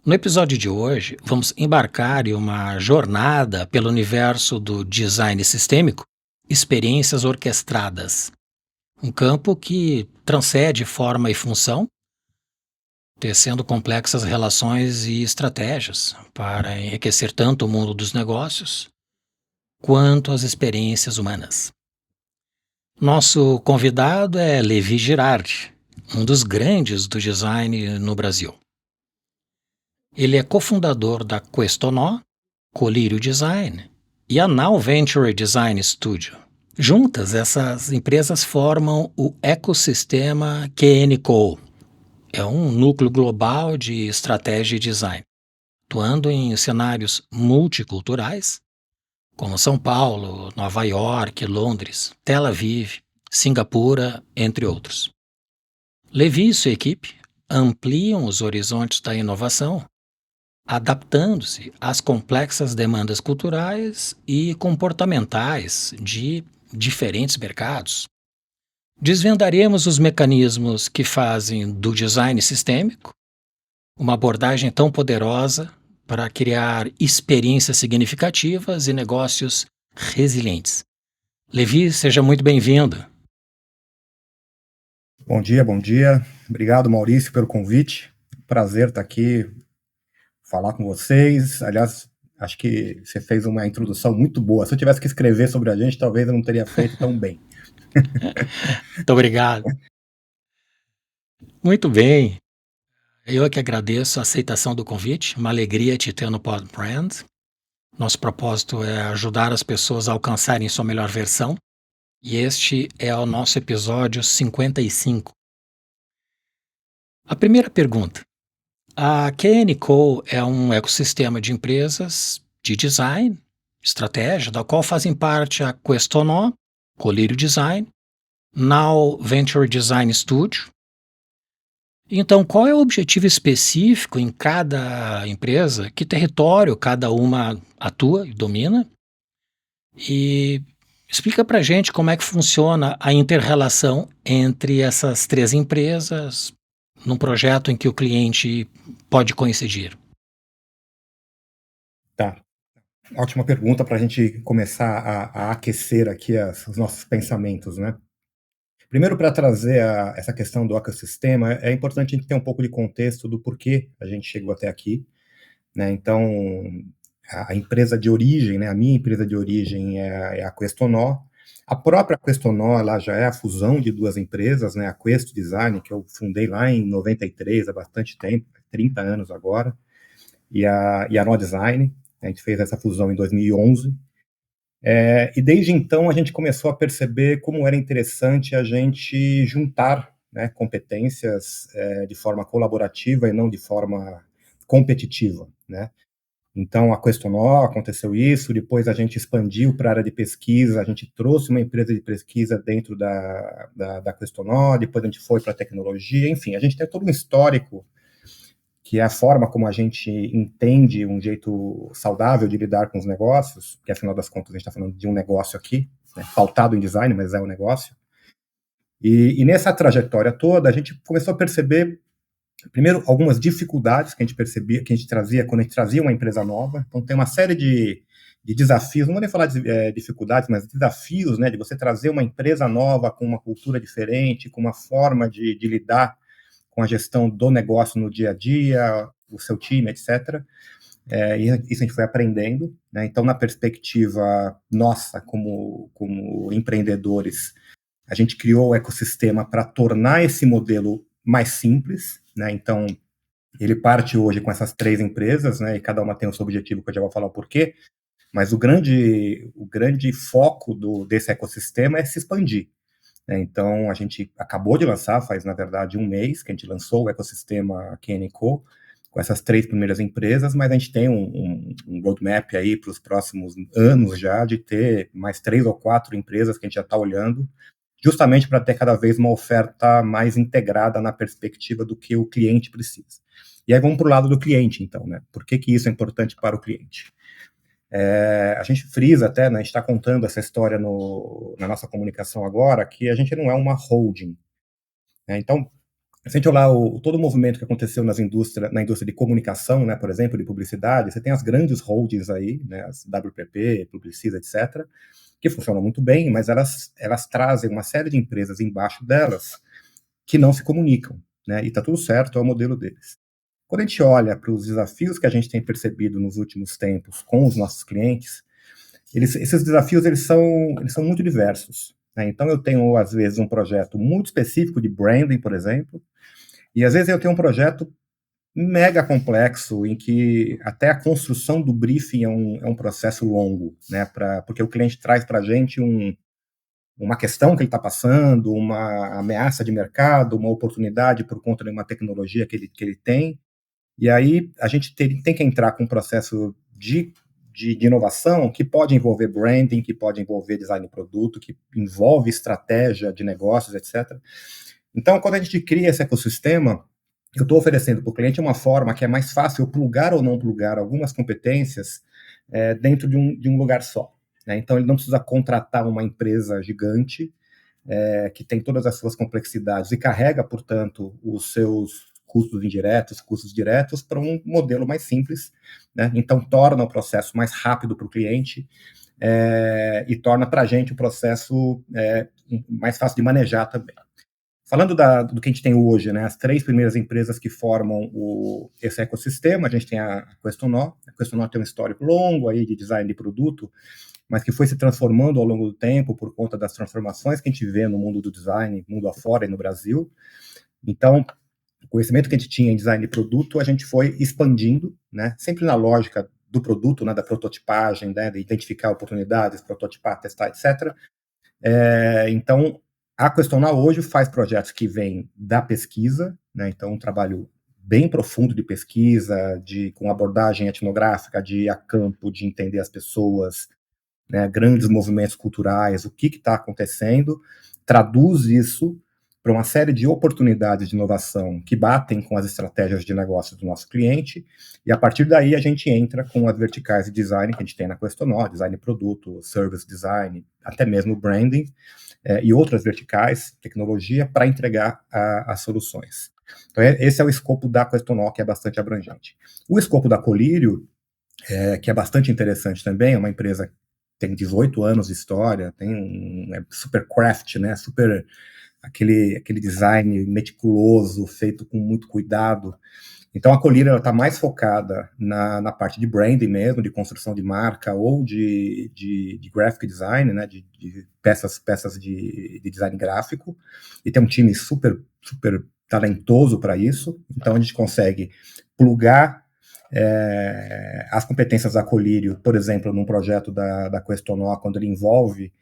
No episódio de hoje, vamos embarcar em uma jornada pelo universo do design sistêmico, experiências orquestradas, um campo que transcende forma e função, tecendo complexas relações e estratégias para enriquecer tanto o mundo dos negócios quanto as experiências humanas. Nosso convidado é Levi Girardi, um dos grandes do design no Brasil. Ele é cofundador da Questonó, Colírio Design e a Now Venture Design Studio. Juntas, essas empresas formam o ecossistema QNCO. É um núcleo global de estratégia e design, atuando em cenários multiculturais, como São Paulo, Nova York, Londres, Tel Aviv, Singapura, entre outros. Levi e sua equipe ampliam os horizontes da inovação, adaptando-se às complexas demandas culturais e comportamentais de diferentes mercados. Desvendaremos os mecanismos que fazem do design sistêmico uma abordagem tão poderosa para criar experiências significativas e negócios resilientes. Levi, seja muito bem-vindo. Bom dia, bom dia. Obrigado, Maurício, pelo convite. Prazer estar aqui, falar com vocês. Aliás, acho que você fez uma introdução muito boa. Se eu tivesse que escrever sobre a gente, talvez eu não teria feito tão bem. Muito obrigado. Muito bem. Eu é que agradeço a aceitação do convite. Uma alegria te ter no Pod Brand. Nosso propósito é ajudar as pessoas a alcançarem sua melhor versão. E este é o nosso episódio 55. A primeira pergunta. A KNCO é um ecossistema de empresas de design, estratégia, da qual fazem parte a Questonó, Colírio Design, Now Venture Design Studio. Então, qual é o objetivo específico em cada empresa? Que território cada uma atua e domina? E explica para gente como é que funciona a inter-relação entre essas três empresas num projeto em que o cliente pode coincidir. Tá. Ótima pergunta para a gente começar a aquecer aqui os nossos pensamentos, né? Primeiro, para trazer essa questão do ecossistema, é importante a gente ter um pouco de contexto do porquê a gente chegou até aqui, né? Então, a empresa de origem, né, a minha empresa de origem é a Questonó. A própria Questonó, ela já é a fusão de duas empresas, né, a Questo Design, que eu fundei lá em 93, há bastante tempo, 30 anos agora, e a Nó Design. A gente fez essa fusão em 2011. E desde então a gente começou a perceber como era interessante a gente juntar, né, competências de forma colaborativa e não de forma competitiva, né? Então, a Questonó aconteceu isso, depois a gente expandiu para a área de pesquisa, a gente trouxe uma empresa de pesquisa dentro da Questonó, depois a gente foi para a tecnologia, enfim, a gente tem todo um histórico, que é a forma como a gente entende um jeito saudável de lidar com os negócios, que afinal das contas a gente está falando de um negócio aqui, né, pautado em design, mas é um negócio. E nessa trajetória toda, a gente começou a perceber primeiro, algumas dificuldades que a gente percebia, que a gente trazia quando a gente trazia uma empresa nova. Então, tem uma série de desafios, não vou nem falar de dificuldades, mas desafios, né, de você trazer uma empresa nova com uma cultura diferente, com uma forma de lidar com a gestão do negócio no dia a dia, o seu time, etc. E isso a gente foi aprendendo, né? Então, na perspectiva nossa, como empreendedores, a gente criou o ecossistema para tornar esse modelo mais simples, né? Então, ele parte hoje com essas três empresas, né? E cada uma tem o seu objetivo, que eu já vou falar o porquê. Mas o grande foco desse ecossistema é se expandir, né? Então, a gente acabou de lançar, faz, na verdade, um mês que a gente lançou o ecossistema KNCO, com essas três primeiras empresas, mas a gente tem um roadmap aí para os próximos anos já, de ter mais 3 ou 4 empresas que a gente já está olhando, justamente para ter cada vez uma oferta mais integrada na perspectiva do que o cliente precisa. E aí vamos para o lado do cliente, então, né? Por que isso é importante para o cliente? A gente frisa até, né, a gente está contando essa história na nossa comunicação agora, que a gente não é uma holding, né? Então, Se a gente olhar todo o movimento que aconteceu na indústria de comunicação, né, por exemplo, de publicidade, você tem as grandes holdings aí, né, as WPP, Publicis, etc., que funcionam muito bem, mas elas trazem uma série de empresas embaixo delas que não se comunicam, né, e está tudo certo, é o modelo deles. Quando a gente olha para os desafios que a gente tem percebido nos últimos tempos com os nossos clientes, esses desafios eles são muito diversos, né? Então eu tenho, às vezes, um projeto muito específico de branding, por exemplo, e às vezes eu tenho um projeto mega complexo, em que até a construção do briefing é um processo longo, né? Porque o cliente traz para a gente uma questão que ele está passando, uma ameaça de mercado, uma oportunidade por conta de uma tecnologia que ele tem, e aí a gente tem que entrar com um processo de inovação que pode envolver branding, que pode envolver design de produto, que envolve estratégia de negócios, etc. Então, quando a gente cria esse ecossistema, eu estou oferecendo para o cliente uma forma que é mais fácil eu plugar ou não plugar algumas competências dentro de um lugar só, né? Então, ele não precisa contratar uma empresa gigante que tem todas as suas complexidades e carrega, portanto, os seus custos indiretos, custos diretos, para um modelo mais simples, né? Então, torna o processo mais rápido para o cliente e torna para a gente o processo mais fácil de manejar também. Falando do que a gente tem hoje, né, as 3 primeiras empresas que formam esse ecossistema, a gente tem a Questonó. A Questonó tem um histórico longo aí de design de produto, mas que foi se transformando ao longo do tempo por conta das transformações que a gente vê no mundo do design, mundo afora e no Brasil. Então, o conhecimento que a gente tinha em design de produto, a gente foi expandindo, né, sempre na lógica do produto, né, da prototipagem, né, de identificar oportunidades, prototipar, testar, etc. Então, a Questonal hoje faz projetos que vêm da pesquisa, né, então um trabalho bem profundo de pesquisa, com abordagem etnográfica, de ir a campo, de entender as pessoas, né, grandes movimentos culturais, o que está acontecendo, traduz isso para uma série de oportunidades de inovação que batem com as estratégias de negócio do nosso cliente, e a partir daí a gente entra com as verticais de design que a gente tem na Questonó, design de produto, service design, até mesmo branding, e outras verticais, tecnologia, para entregar as soluções. Então, esse é o escopo da Questonó, que é bastante abrangente. O escopo da Colírio, que é bastante interessante também, é uma empresa que tem 18 anos de história, é super craft, né, super aquele design meticuloso, feito com muito cuidado. Então, a Colírio está mais focada na parte de branding mesmo, de construção de marca ou de graphic design, né, de peças de design gráfico, e tem um time super, super talentoso para isso. Então, a gente consegue plugar as competências da Colírio, por exemplo, num projeto da Questonó, quando ele envolve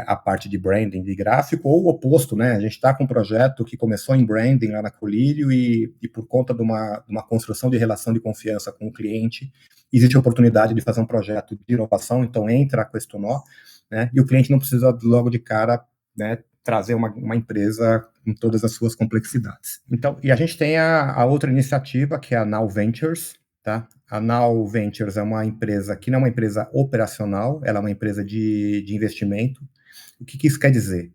a parte de branding, de gráfico, ou o oposto, né? A gente está com um projeto que começou em branding lá na Colírio e por conta de uma construção de relação de confiança com o cliente, existe a oportunidade de fazer um projeto de inovação, então entra a Questonó, né? E o cliente não precisa logo de cara, né, trazer uma empresa com todas as suas complexidades. Então, e a gente tem a outra iniciativa, que é a Now Ventures, tá? A Now Ventures é uma empresa que não é uma empresa operacional, ela é uma empresa de investimento. O que isso quer dizer?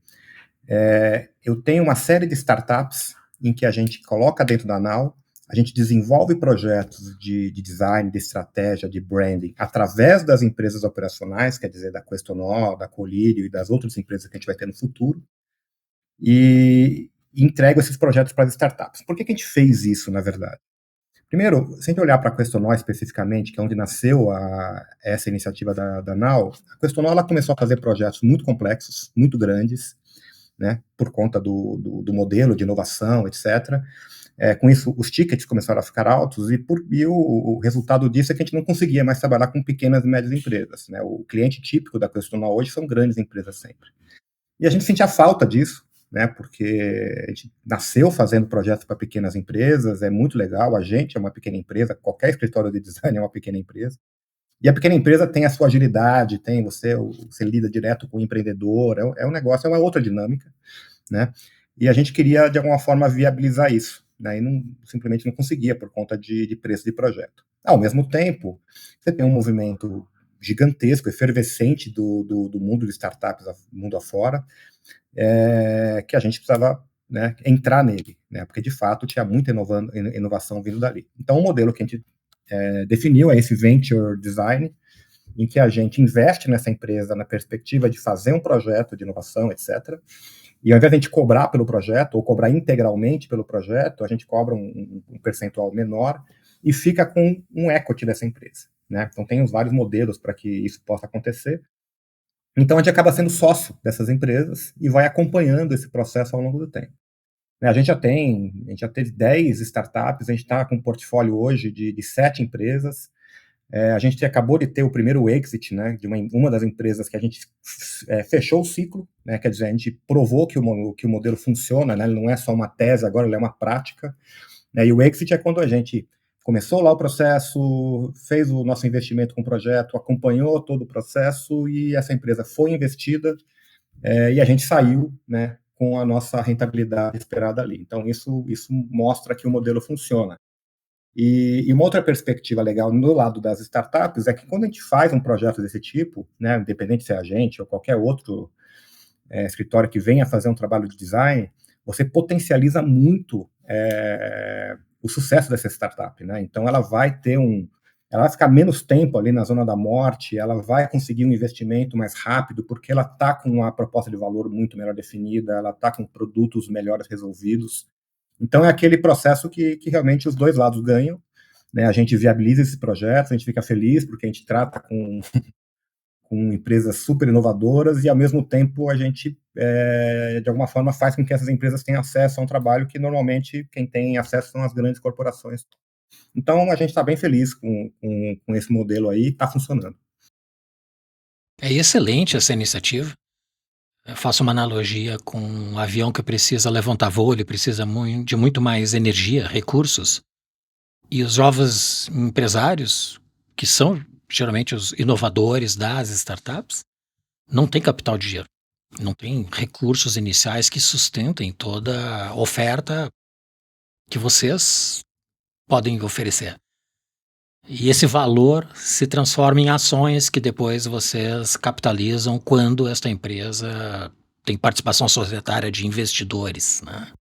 Eu tenho uma série de startups em que a gente coloca dentro da Now, a gente desenvolve projetos de design, de estratégia, de branding, através das empresas operacionais, quer dizer, da Questonó, da Colírio e das outras empresas que a gente vai ter no futuro, e entrego esses projetos para as startups. Por que a gente fez isso, na verdade? Primeiro, se a gente olhar para a Questonó especificamente, que é onde nasceu essa iniciativa da Now, a Questonó ela começou a fazer projetos muito complexos, muito grandes, né, por conta do modelo de inovação, etc. Com isso, os tickets começaram a ficar altos e o resultado disso é que a gente não conseguia mais trabalhar com pequenas e médias empresas, né? O cliente típico da Questonó hoje são grandes empresas sempre. E a gente sentia falta disso, né, porque a gente nasceu fazendo projetos para pequenas empresas, é muito legal, a gente é uma pequena empresa, qualquer escritório de design é uma pequena empresa, e a pequena empresa tem a sua agilidade, você lida direto com o empreendedor, é um negócio, é uma outra dinâmica, né, e a gente queria, de alguma forma, viabilizar isso, né, e simplesmente não conseguia por conta de preço de projeto. Ao mesmo tempo, você tem um movimento gigantesco, efervescente do mundo de startups, mundo afora, que a gente precisava né, entrar nele, né, porque de fato tinha muita inovação vindo dali. Então o modelo que a gente definiu é esse Venture Design, em que a gente investe nessa empresa na perspectiva de fazer um projeto de inovação, etc. E ao invés de a gente cobrar pelo projeto, ou cobrar integralmente pelo projeto, a gente cobra um percentual menor e fica com um equity dessa empresa, né? Então tem os vários modelos para que isso possa acontecer. Então a gente acaba sendo sócio dessas empresas e vai acompanhando esse processo ao longo do tempo. A gente já teve 10 startups, a gente está com um portfólio hoje de 7 empresas. A gente acabou de ter o primeiro exit, né, de uma das empresas que a gente fechou o ciclo, né, quer dizer, a gente provou que o modelo funciona, né, ele não é só uma tese, agora ele é uma prática, né, e o exit é quando a gente começou lá o processo, fez o nosso investimento com o projeto, acompanhou todo o processo e essa empresa foi investida e a gente saiu, né, com a nossa rentabilidade esperada ali. Então, isso mostra que o modelo funciona. E uma outra perspectiva legal no lado das startups é que quando a gente faz um projeto desse tipo, né, independente se é a gente ou qualquer outro escritório que venha fazer um trabalho de design, você potencializa muito o sucesso dessa startup, né? Então ela vai ficar menos tempo ali na zona da morte, ela vai conseguir um investimento mais rápido, porque ela está com uma proposta de valor muito melhor definida, ela está com produtos melhores resolvidos. Então é aquele processo que realmente os dois lados ganham, né? A gente viabiliza esses projetos, a gente fica feliz porque a gente trata com empresas super inovadoras e, ao mesmo tempo, a gente, de alguma forma, faz com que essas empresas tenham acesso a um trabalho que, normalmente, quem tem acesso são as grandes corporações. Então, a gente está bem feliz com esse modelo aí, está funcionando. É excelente essa iniciativa. Eu faço uma analogia com um avião que precisa levantar voo, ele precisa de muito mais energia, recursos. E os jovens empresários, que são geralmente os inovadores das startups, não têm capital de giro, não têm recursos iniciais que sustentem toda a oferta que vocês podem oferecer. E esse valor se transforma em ações que depois vocês capitalizam quando esta empresa tem participação societária de investidores, né?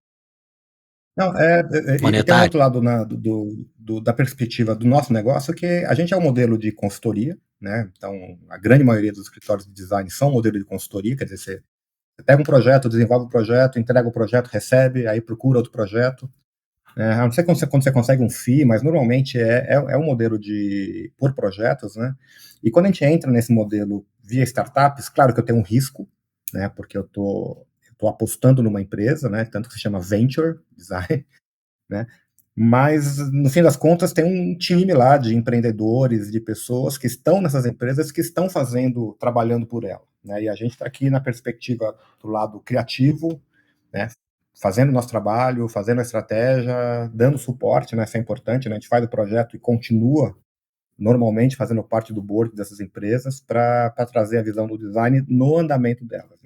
Não, e tem um Monetário. outro lado da perspectiva do nosso negócio, que a gente é um modelo de consultoria, né? Então, a grande maioria dos escritórios de design são um modelo de consultoria, quer dizer, você pega um projeto, desenvolve o projeto, entrega o projeto, recebe, aí procura outro projeto. A não ser quando você consegue um FII, mas normalmente é um modelo por projetos, né? E quando a gente entra nesse modelo via startups, claro que eu tenho um risco, né? Porque eu tô apostando numa empresa, né? Tanto que se chama Venture Design, né? Mas, no fim das contas, tem um time lá de empreendedores, de pessoas que estão nessas empresas, que estão trabalhando por ela, né? E a gente está aqui na perspectiva do lado criativo, né? Fazendo o nosso trabalho, fazendo a estratégia, dando suporte, né? Isso é importante, né? A gente faz o projeto e continua, normalmente, fazendo parte do board dessas empresas para trazer a visão do design no andamento delas.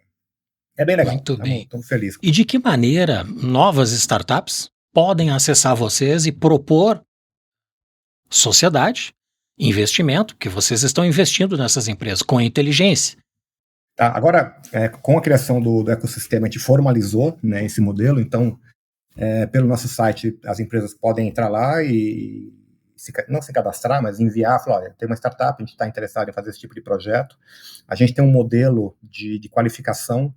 É bem legal, Muito bem. estamos felizes. E de que maneira novas startups podem acessar vocês e propor sociedade, investimento, que vocês estão investindo nessas empresas com inteligência? Tá, agora, com a criação do ecossistema, a gente formalizou, né, esse modelo, então, pelo nosso site, as empresas podem entrar lá e não se cadastrar, mas enviar, falar, olha, tem uma startup, a gente está interessado em fazer esse tipo de projeto. A gente tem um modelo de qualificação,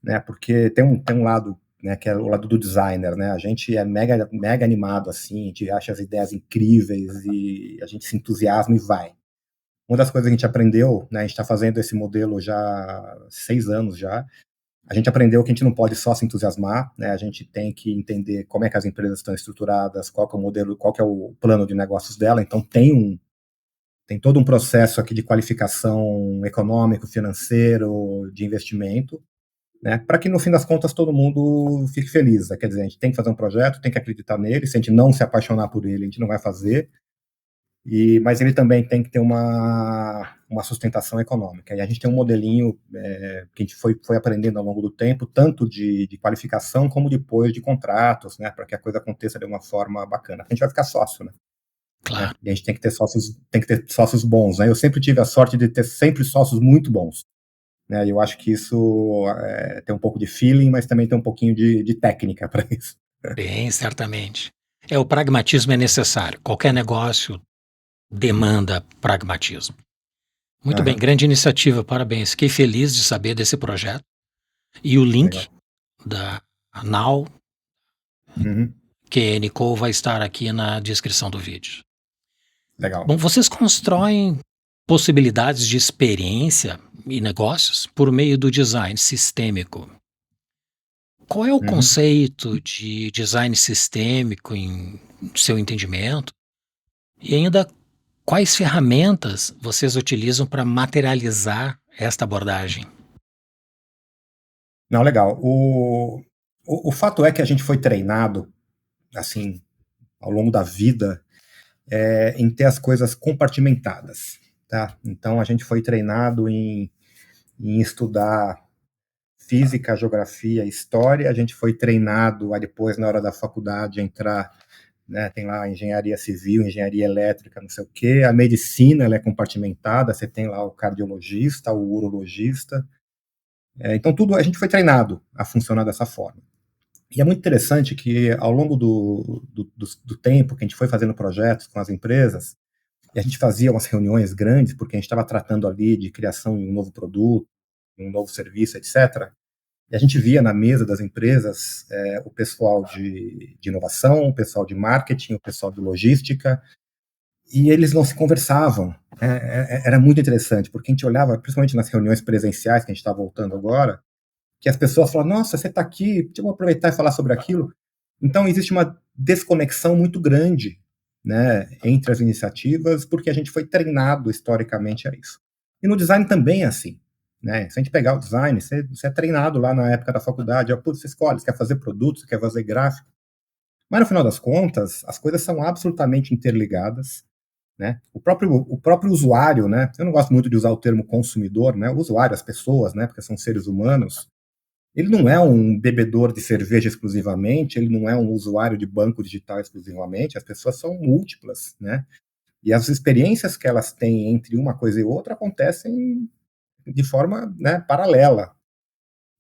né, porque tem um lado, né, que é o lado do designer, né, a gente é mega, mega animado, assim, a gente acha as ideias incríveis e a gente se entusiasma e vai. Uma das coisas que a gente aprendeu, né, a gente está fazendo esse modelo já há 6 anos já, a gente aprendeu que a gente não pode só se entusiasmar, né, a gente tem que entender como é que as empresas estão estruturadas, qual que é o modelo, qual que é o plano de negócios dela, então tem todo um processo aqui de qualificação econômico, financeiro, de investimento, né, para que no fim das contas todo mundo fique feliz, né? Quer dizer, a gente tem que fazer um projeto, tem que acreditar nele, se a gente não se apaixonar por ele, a gente não vai fazer, mas ele também tem que ter uma sustentação econômica. E a gente tem um modelinho que a gente foi aprendendo ao longo do tempo, tanto de qualificação como depois de contratos, né, para que a coisa aconteça de uma forma bacana. A gente vai ficar sócio, né? Claro. E a gente tem que ter sócios bons, né? Eu sempre tive a sorte de ter sempre sócios muito bons. né? E eu acho que isso tem um pouco de feeling, mas também tem um pouquinho de técnica para isso. Bem, certamente. O pragmatismo é necessário. Qualquer negócio demanda pragmatismo. Muito bem, Aham, grande iniciativa, parabéns. Fiquei feliz de saber desse projeto. E o legal. link da Now, Uhum, que a Nicole vai estar aqui na descrição do vídeo. legal. Bom, vocês constroem possibilidades de experiência e negócios por meio do design sistêmico. Qual é o Uhum. conceito de design sistêmico em seu entendimento? E ainda, quais ferramentas vocês utilizam para materializar esta abordagem? Não, legal. O fato é que a gente foi treinado, assim, ao longo da vida, em ter as coisas compartimentadas, tá? Então, a gente foi treinado em estudar física, geografia, história. A gente foi treinado a depois, na hora da faculdade, entrar, né, tem lá engenharia civil, engenharia elétrica, não sei o quê. A medicina, ela é compartimentada, você tem lá o cardiologista, o urologista. Então, tudo a gente foi treinado a funcionar dessa forma. E é muito interessante que, ao longo do tempo que a gente foi fazendo projetos com as empresas, e a gente fazia umas reuniões grandes, porque a gente estava tratando ali de criação de um novo produto, um novo serviço, etc. E a gente via na mesa das empresas o pessoal de inovação, o pessoal de marketing, o pessoal de logística, e eles não se conversavam. Era muito interessante, porque a gente olhava, principalmente nas reuniões presenciais que a gente está voltando agora, que as pessoas falam, nossa, você está aqui, deixa eu aproveitar e falar sobre aquilo. Então, existe uma desconexão muito grande, né, entre as iniciativas, porque a gente foi treinado historicamente a isso. E no design também é assim. Né? Se a gente pegar o design, você é treinado lá na época da faculdade, você escolhe, você quer fazer produto, você quer fazer gráfico. Mas no final das contas, as coisas são absolutamente interligadas. Né? O próprio usuário, né? Eu não gosto muito de usar o termo consumidor, né? O usuário, as pessoas, né? Porque são seres humanos, ele não é um bebedor de cerveja exclusivamente, ele não é um usuário de banco digital exclusivamente, as pessoas são múltiplas, né? E as experiências que elas têm entre uma coisa e outra acontecem de forma, né, paralela.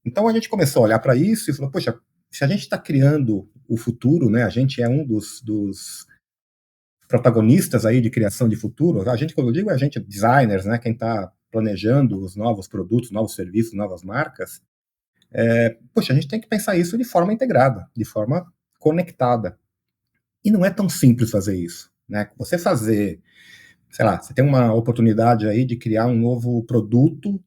Então a gente começou a olhar para isso e falou, poxa, se a gente está criando o futuro, né, a gente é um dos protagonistas aí de criação de futuro, a gente, quando eu digo, é a gente, designers, né, quem está planejando os novos produtos, novos serviços, novas marcas, poxa, a gente tem que pensar isso de forma integrada, de forma conectada. E não é tão simples fazer isso, né? Você fazer, sei lá, você tem uma oportunidade aí de criar um novo produto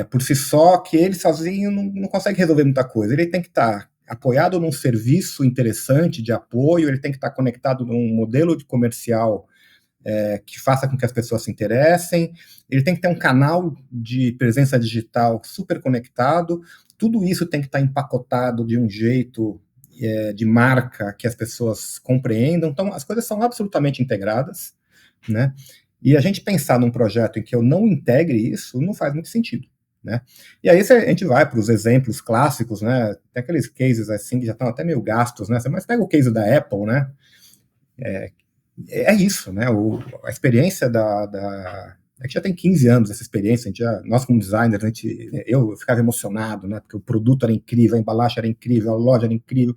por si só, que ele sozinho não consegue resolver muita coisa. Ele tem que estar apoiado num serviço interessante de apoio, ele tem que estar conectado num modelo de comercial que faça com que as pessoas se interessem, ele tem que ter um canal de presença digital super conectado, tudo isso tem que estar empacotado de um jeito de marca que as pessoas compreendam. Então, as coisas são absolutamente integradas, né? E a gente pensar num projeto em que eu não integre isso não faz muito sentido, né? E aí a gente vai para os exemplos clássicos, né? Tem aqueles cases assim que já estão até meio gastos, né? Mas pega o case da Apple, né? É isso, né? A experiência é que já tem 15 anos essa experiência, nós como designers, eu ficava emocionado, né? Porque o produto era incrível, a embalagem era incrível, a loja era incrível,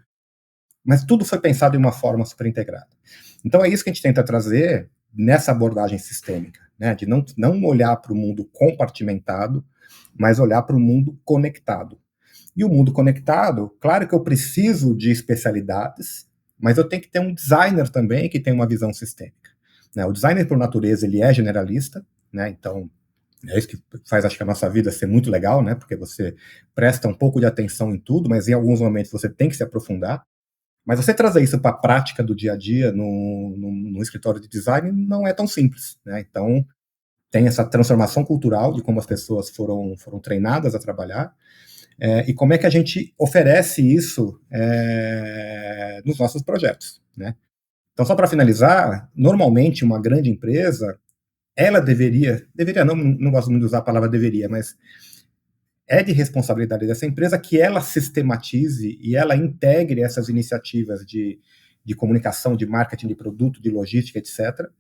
mas tudo foi pensado de uma forma super integrada. Então é isso que a gente tenta trazer nessa abordagem sistêmica, né? De não olhar para o mundo compartimentado, mas olhar para o mundo conectado. E o mundo conectado, claro que eu preciso de especialidades, mas eu tenho que ter um designer também que tem uma visão sistêmica. Né? O designer, por natureza, ele é generalista, né? Então é isso que faz, acho que, a nossa vida ser muito legal, né? Porque você presta um pouco de atenção em tudo, mas em alguns momentos você tem que se aprofundar. Mas você trazer isso para a prática do dia a dia no escritório de design não é tão simples, né? Então tem essa transformação cultural de como as pessoas foram treinadas a trabalhar, e como é que a gente oferece isso nos nossos projetos, né? Então, só para finalizar, normalmente uma grande empresa, ela deveria não gosto muito de usar a palavra deveria, mas é de responsabilidade dessa empresa que ela sistematize e ela integre essas iniciativas de comunicação, de marketing, de produto, de logística, etc.,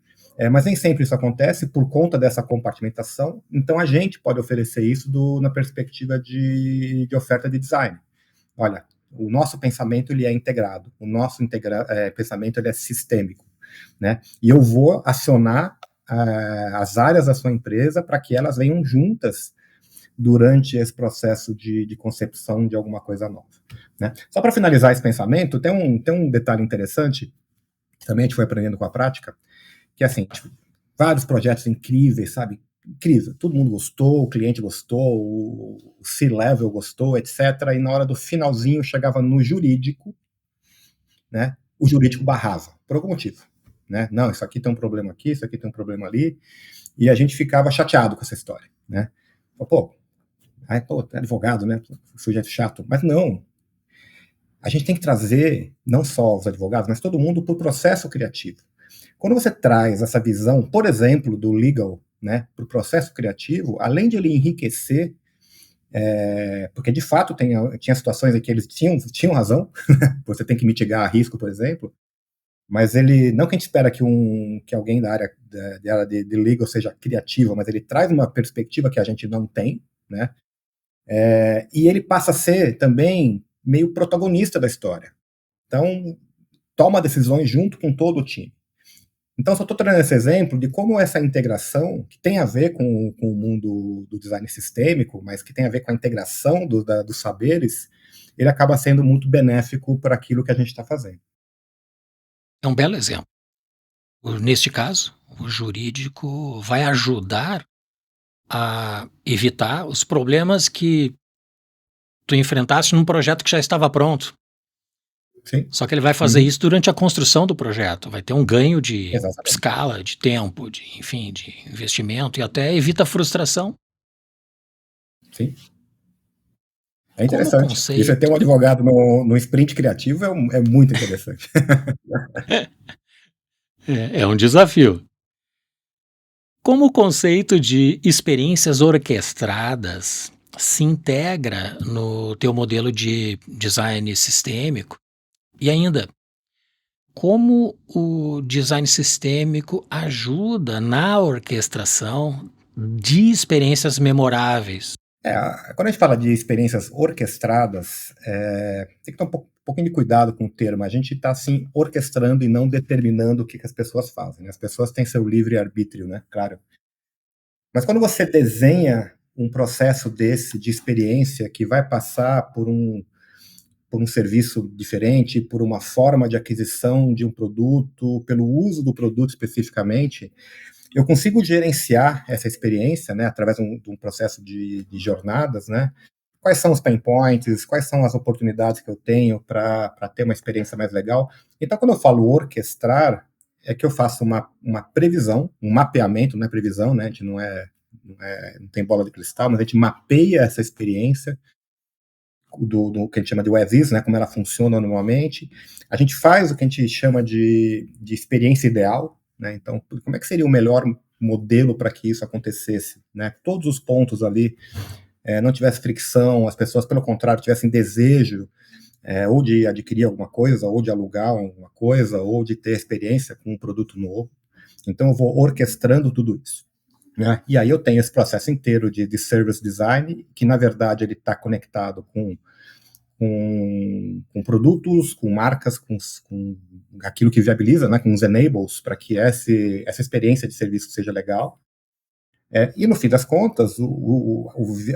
Mas nem sempre isso acontece por conta dessa compartimentação, então a gente pode oferecer isso na perspectiva de oferta de design. Olha, o nosso pensamento ele é integrado, o nosso pensamento ele é sistêmico, né? E eu vou acionar as áreas da sua empresa para que elas venham juntas durante esse processo de concepção de alguma coisa nova, né? Só para finalizar esse pensamento, tem um detalhe interessante, que também a gente foi aprendendo com a prática, que é assim, tipo, vários projetos incríveis, sabe? Incrível, todo mundo gostou, o cliente gostou, o C-level gostou, etc. E na hora do finalzinho chegava no jurídico, né? O jurídico barrava, por algum motivo, né? Não, isso aqui tem um problema aqui, isso aqui tem um problema ali, e a gente ficava chateado com essa história, né? Pô, advogado, né? Sujeito chato, mas não. A gente tem que trazer não só os advogados, mas todo mundo para o processo criativo. Quando você traz essa visão, por exemplo, do legal, né, para o processo criativo, além de ele enriquecer, porque de fato tinha situações em que eles tinham razão, você tem que mitigar risco, por exemplo, mas ele, não que a gente espera que alguém da área de legal seja criativa, mas ele traz uma perspectiva que a gente não tem, né, e ele passa a ser também meio protagonista da história. Então, toma decisões junto com todo o time. Então, só estou trazendo esse exemplo de como essa integração, que tem a ver com o mundo do design sistêmico, mas que tem a ver com a integração dos saberes, ele acaba sendo muito benéfico para aquilo que a gente está fazendo. É um belo exemplo. Neste caso, o jurídico vai ajudar a evitar os problemas que tu enfrentaste num projeto que já estava pronto. Sim. Só que ele vai fazer isso durante a construção do projeto. Vai ter um ganho de Exatamente. escala, de tempo, enfim, de investimento e até evita a frustração. Sim. É Como interessante. E você ter um conceito, advogado no sprint criativo é muito interessante. é um desafio. Como o conceito de experiências orquestradas se integra no teu modelo de design sistêmico? E ainda, como o design sistêmico ajuda na orquestração de experiências memoráveis? Quando a gente fala de experiências orquestradas, tem que ter pouquinho de cuidado com o termo. A gente está, assim, orquestrando e não determinando o que as pessoas fazem, né? As pessoas têm seu livre-arbítrio, né? Claro. Mas quando você desenha um processo desse de experiência que vai passar por um serviço diferente, por uma forma de aquisição de um produto, pelo uso do produto especificamente, eu consigo gerenciar essa experiência, né, através de um processo de jornadas, né? Quais são os pain points, quais são as oportunidades que eu tenho para ter uma experiência mais legal. Então, quando eu falo orquestrar, é que eu faço uma previsão, um mapeamento, não é previsão, né? A gente não tem bola de cristal, mas a gente mapeia essa experiência do que a gente chama de as-is, né, como ela funciona normalmente. A gente faz o que a gente chama de experiência ideal, né? Então, como é que seria o melhor modelo para que isso acontecesse, né? Todos os pontos ali não tivesse fricção, as pessoas, pelo contrário, tivessem desejo ou de adquirir alguma coisa, ou de alugar alguma coisa, ou de ter experiência com um produto novo. Então, eu vou orquestrando tudo isso, né? E aí eu tenho esse processo inteiro de service design, que na verdade ele está conectado com produtos, com marcas, com aquilo que viabiliza, né, com os enables, para que essa experiência de serviço seja legal. E no fim das contas,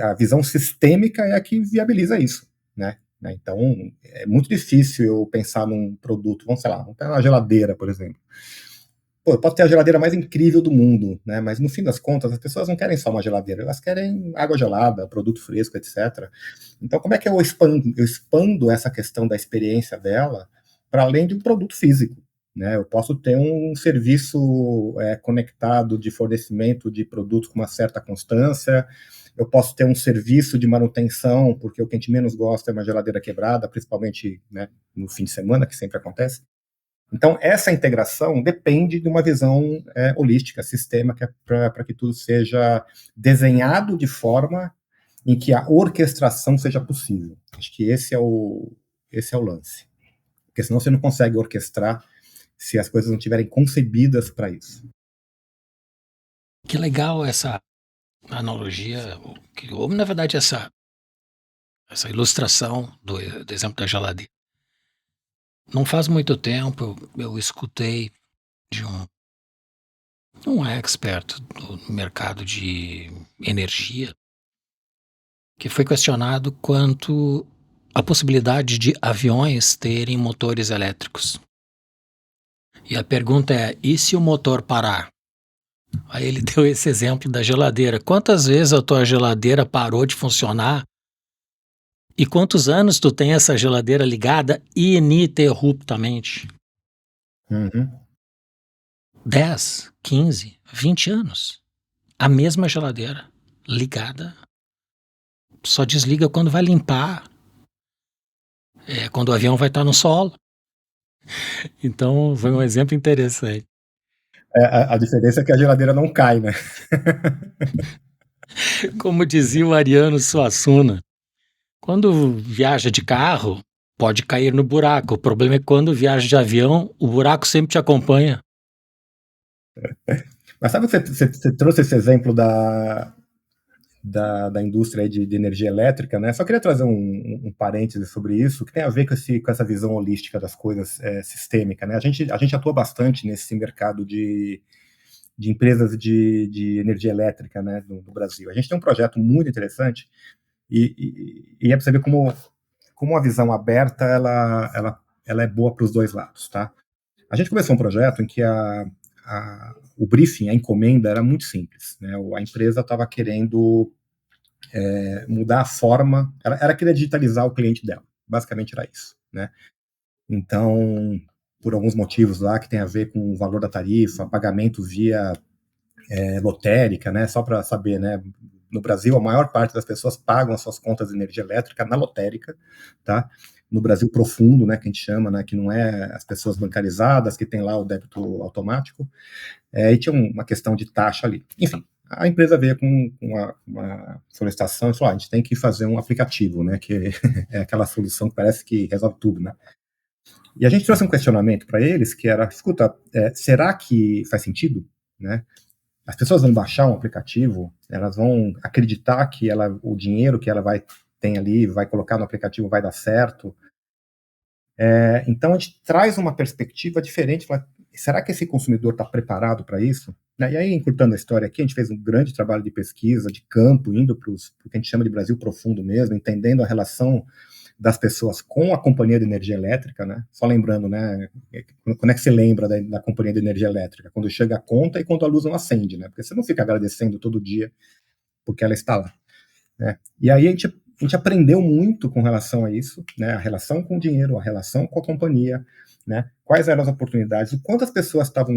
a visão sistêmica é a que viabiliza isso, né? Então, é muito difícil eu pensar num produto, vamos pegar uma geladeira, por exemplo. Pô, eu posso ter a geladeira mais incrível do mundo, né? Mas no fim das contas, as pessoas não querem só uma geladeira, elas querem água gelada, produto fresco, etc. Então, como é que eu expando essa questão da experiência dela para além de um produto físico, né? Eu posso ter um serviço conectado de fornecimento de produtos com uma certa constância, eu posso ter um serviço de manutenção, porque o que a gente menos gosta é uma geladeira quebrada, principalmente, né, no fim de semana, que sempre acontece. Então, essa integração depende de uma visão holística, sistêmica, para que tudo seja desenhado de forma em que a orquestração seja possível. Acho que esse é o lance. Porque senão você não consegue orquestrar se as coisas não estiverem concebidas para isso. Que legal essa analogia, ou na verdade essa ilustração do exemplo da geladeira. Não faz muito tempo eu escutei de um expert do mercado de energia que foi questionado quanto à possibilidade de aviões terem motores elétricos. E a pergunta é: e se o motor parar? Aí ele deu esse exemplo da geladeira. Quantas vezes a tua geladeira parou de funcionar? E quantos anos tu tem essa geladeira ligada ininterruptamente? Uhum. 10, 15, 20 anos. A mesma geladeira ligada. Só desliga quando vai limpar, quando o avião vai estar no solo. Então foi um exemplo interessante. A diferença é que a geladeira não cai, né? Como dizia o Ariano Suassuna, quando viaja de carro, pode cair no buraco. O problema é que quando viaja de avião, o buraco sempre te acompanha. Mas sabe que você trouxe esse exemplo da indústria de energia elétrica, né? Só queria trazer um parêntese sobre isso, que tem a ver com essa visão holística das coisas, sistêmica, né? A gente atua bastante nesse mercado de empresas de energia elétrica, né, no Brasil. A gente tem um projeto muito interessante e é para você ver como a visão aberta ela é boa para os dois lados, tá? A gente começou um projeto em que o briefing, a encomenda era muito simples, né? A empresa estava querendo mudar a forma, ela queria digitalizar o cliente dela, basicamente era isso, né? Então, por alguns motivos lá que tem a ver com o valor da tarifa, pagamento via lotérica, né? Só para saber, né? No Brasil, a maior parte das pessoas pagam as suas contas de energia elétrica na lotérica, tá? No Brasil profundo, né? Que a gente chama, né? Que não é as pessoas bancarizadas, que tem lá o débito automático. E tinha uma questão de taxa ali. Enfim, a empresa veio com uma solicitação e falou: a gente tem que fazer um aplicativo, né? Que é aquela solução que parece que resolve tudo, né? E a gente trouxe um questionamento para eles que era: escuta, será que faz sentido, né? As pessoas vão baixar um aplicativo, elas vão acreditar que o dinheiro que ela tem ali, vai colocar no aplicativo vai dar certo. Então a gente traz uma perspectiva diferente. Será que esse consumidor está preparado para isso? E aí, encurtando a história aqui, a gente fez um grande trabalho de pesquisa, de campo, indo para o que a gente chama de Brasil profundo mesmo, entendendo a relação das pessoas com a companhia de energia elétrica, né? Só lembrando, né? Quando é que você lembra da companhia de energia elétrica? Quando chega a conta e quando a luz não acende, né? Porque você não fica agradecendo todo dia porque ela está lá, né? E aí a gente aprendeu muito com relação a isso, né? A relação com o dinheiro, a relação com a companhia, né? Quais eram as oportunidades, o quanto as pessoas estavam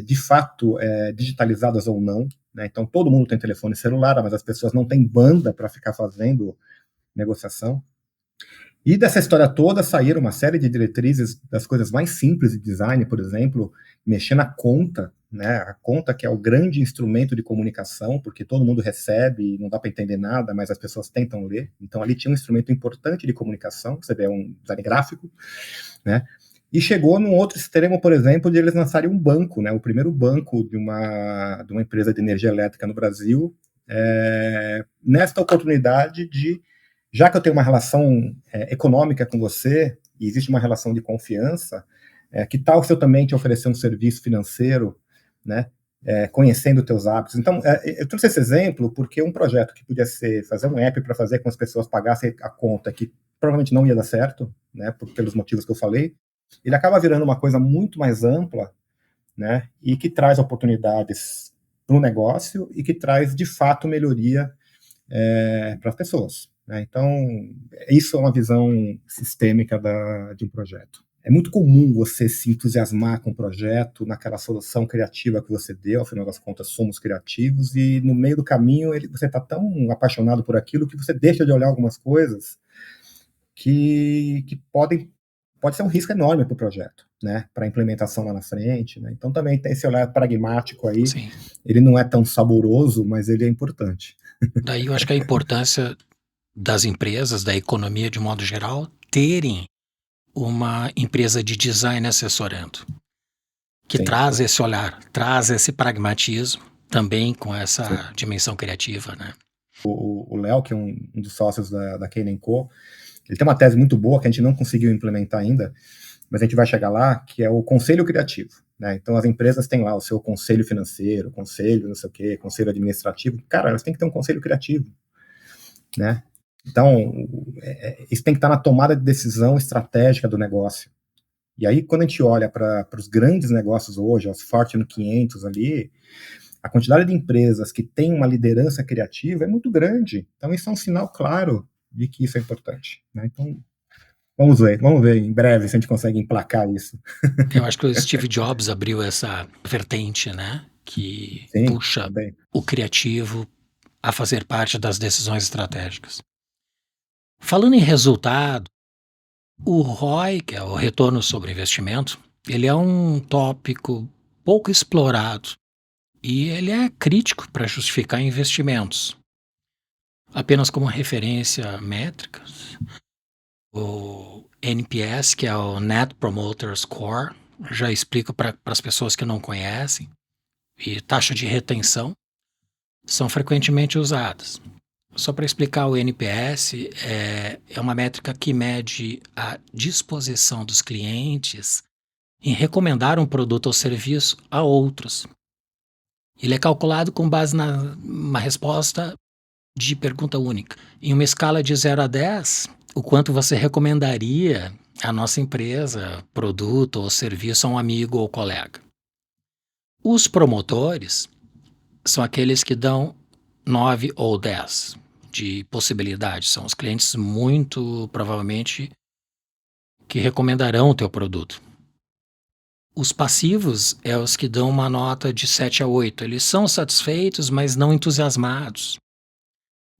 de fato digitalizadas ou não, né? Então todo mundo tem telefone celular, mas as pessoas não têm banda para ficar fazendo negociação. E dessa história toda saíram uma série de diretrizes das coisas mais simples de design, por exemplo, mexer na conta, né? A conta que é o grande instrumento de comunicação, porque todo mundo recebe e não dá para entender nada, mas as pessoas tentam ler. Então ali tinha um instrumento importante de comunicação, você vê um design gráfico, né? E chegou num outro extremo, por exemplo, de eles lançarem um banco, né? O primeiro banco de uma empresa de energia elétrica no Brasil, nesta oportunidade de, já que eu tenho uma relação econômica com você, e existe uma relação de confiança, que tal se eu também te oferecer um serviço financeiro, né? Conhecendo teus hábitos. Então, eu trouxe esse exemplo porque um projeto que podia ser fazer um app para fazer com as pessoas pagassem a conta, que provavelmente não ia dar certo, né? Pelos motivos que eu falei, ele acaba virando uma coisa muito mais ampla, né? E que traz oportunidades para o negócio e que traz, de fato, melhoria para as pessoas, né? Então, isso é uma visão sistêmica de um projeto. É muito comum você se entusiasmar com o projeto, naquela solução criativa que você deu, afinal das contas somos criativos, e no meio do caminho você está tão apaixonado por aquilo que você deixa de olhar algumas coisas que pode ser um risco enorme para o projeto, né? Para a implementação lá na frente, né? Então também tem esse olhar pragmático aí. Sim. Ele não é tão saboroso, mas ele é importante. Daí eu acho que a importância das empresas, da economia de modo geral, terem uma empresa de design assessorando, que Sim. traz esse olhar, traz esse pragmatismo também com Sim. essa dimensão criativa, né? O Léo, que é um dos sócios da Kane Co, ele tem uma tese muito boa que a gente não conseguiu implementar ainda, mas a gente vai chegar lá, que é o conselho criativo. Né? Então, as empresas têm lá o seu conselho financeiro, conselho não sei o quê, conselho administrativo. Cara, elas têm que ter um conselho criativo. Né? Então, isso tem que estar na tomada de decisão estratégica do negócio. E aí, quando a gente olha para os grandes negócios hoje, os Fortune 500 ali, a quantidade de empresas que têm uma liderança criativa é muito grande. Então, isso é um sinal claro de que isso é importante. Né? Então, vamos ver em breve se a gente consegue emplacar isso. Eu acho que o Steve Jobs abriu essa vertente, né? Que Sim, puxa também. o criativo a fazer parte das decisões estratégicas. Falando em resultado, o ROI, que é o retorno sobre investimento, ele é um tópico pouco explorado e ele é crítico para justificar investimentos. Apenas como referência métricas, o NPS, que é o Net Promoter Score, já explico para as pessoas que não conhecem, e taxa de retenção são frequentemente usadas. Só para explicar, o NPS é uma métrica que mede a disposição dos clientes em recomendar um produto ou serviço a outros. Ele é calculado com base numa resposta de pergunta única. Em uma escala de 0 a 10, o quanto você recomendaria a nossa empresa, produto ou serviço a um amigo ou colega? Os promotores são aqueles que dão 9 ou 10 de possibilidades. São os clientes muito provavelmente que recomendarão o teu produto. Os passivos é os que dão uma nota de 7 a 8. Eles são satisfeitos, mas não entusiasmados.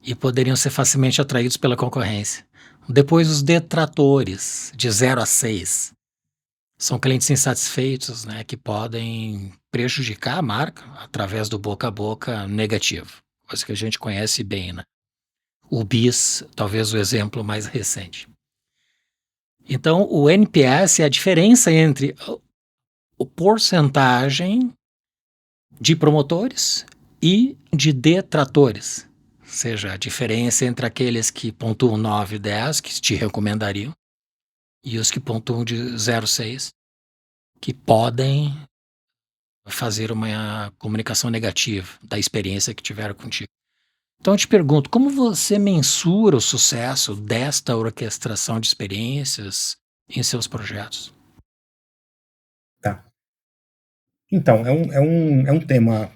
E poderiam ser facilmente atraídos pela concorrência. Depois, os detratores, de 0 a 6. São clientes insatisfeitos, né, que podem prejudicar a marca através do boca a boca negativo. Coisa que a gente conhece bem, né? O BIS, talvez o exemplo mais recente. Então, o NPS é a diferença entre a porcentagem de promotores e de detratores. Ou seja, a diferença entre aqueles que pontuam 9 e 10, que te recomendariam, e os que pontuam de 0 a 6, que podem fazer uma comunicação negativa da experiência que tiveram contigo. Então eu te pergunto, como você mensura o sucesso desta orquestração de experiências em seus projetos? Tá. Então, é um tema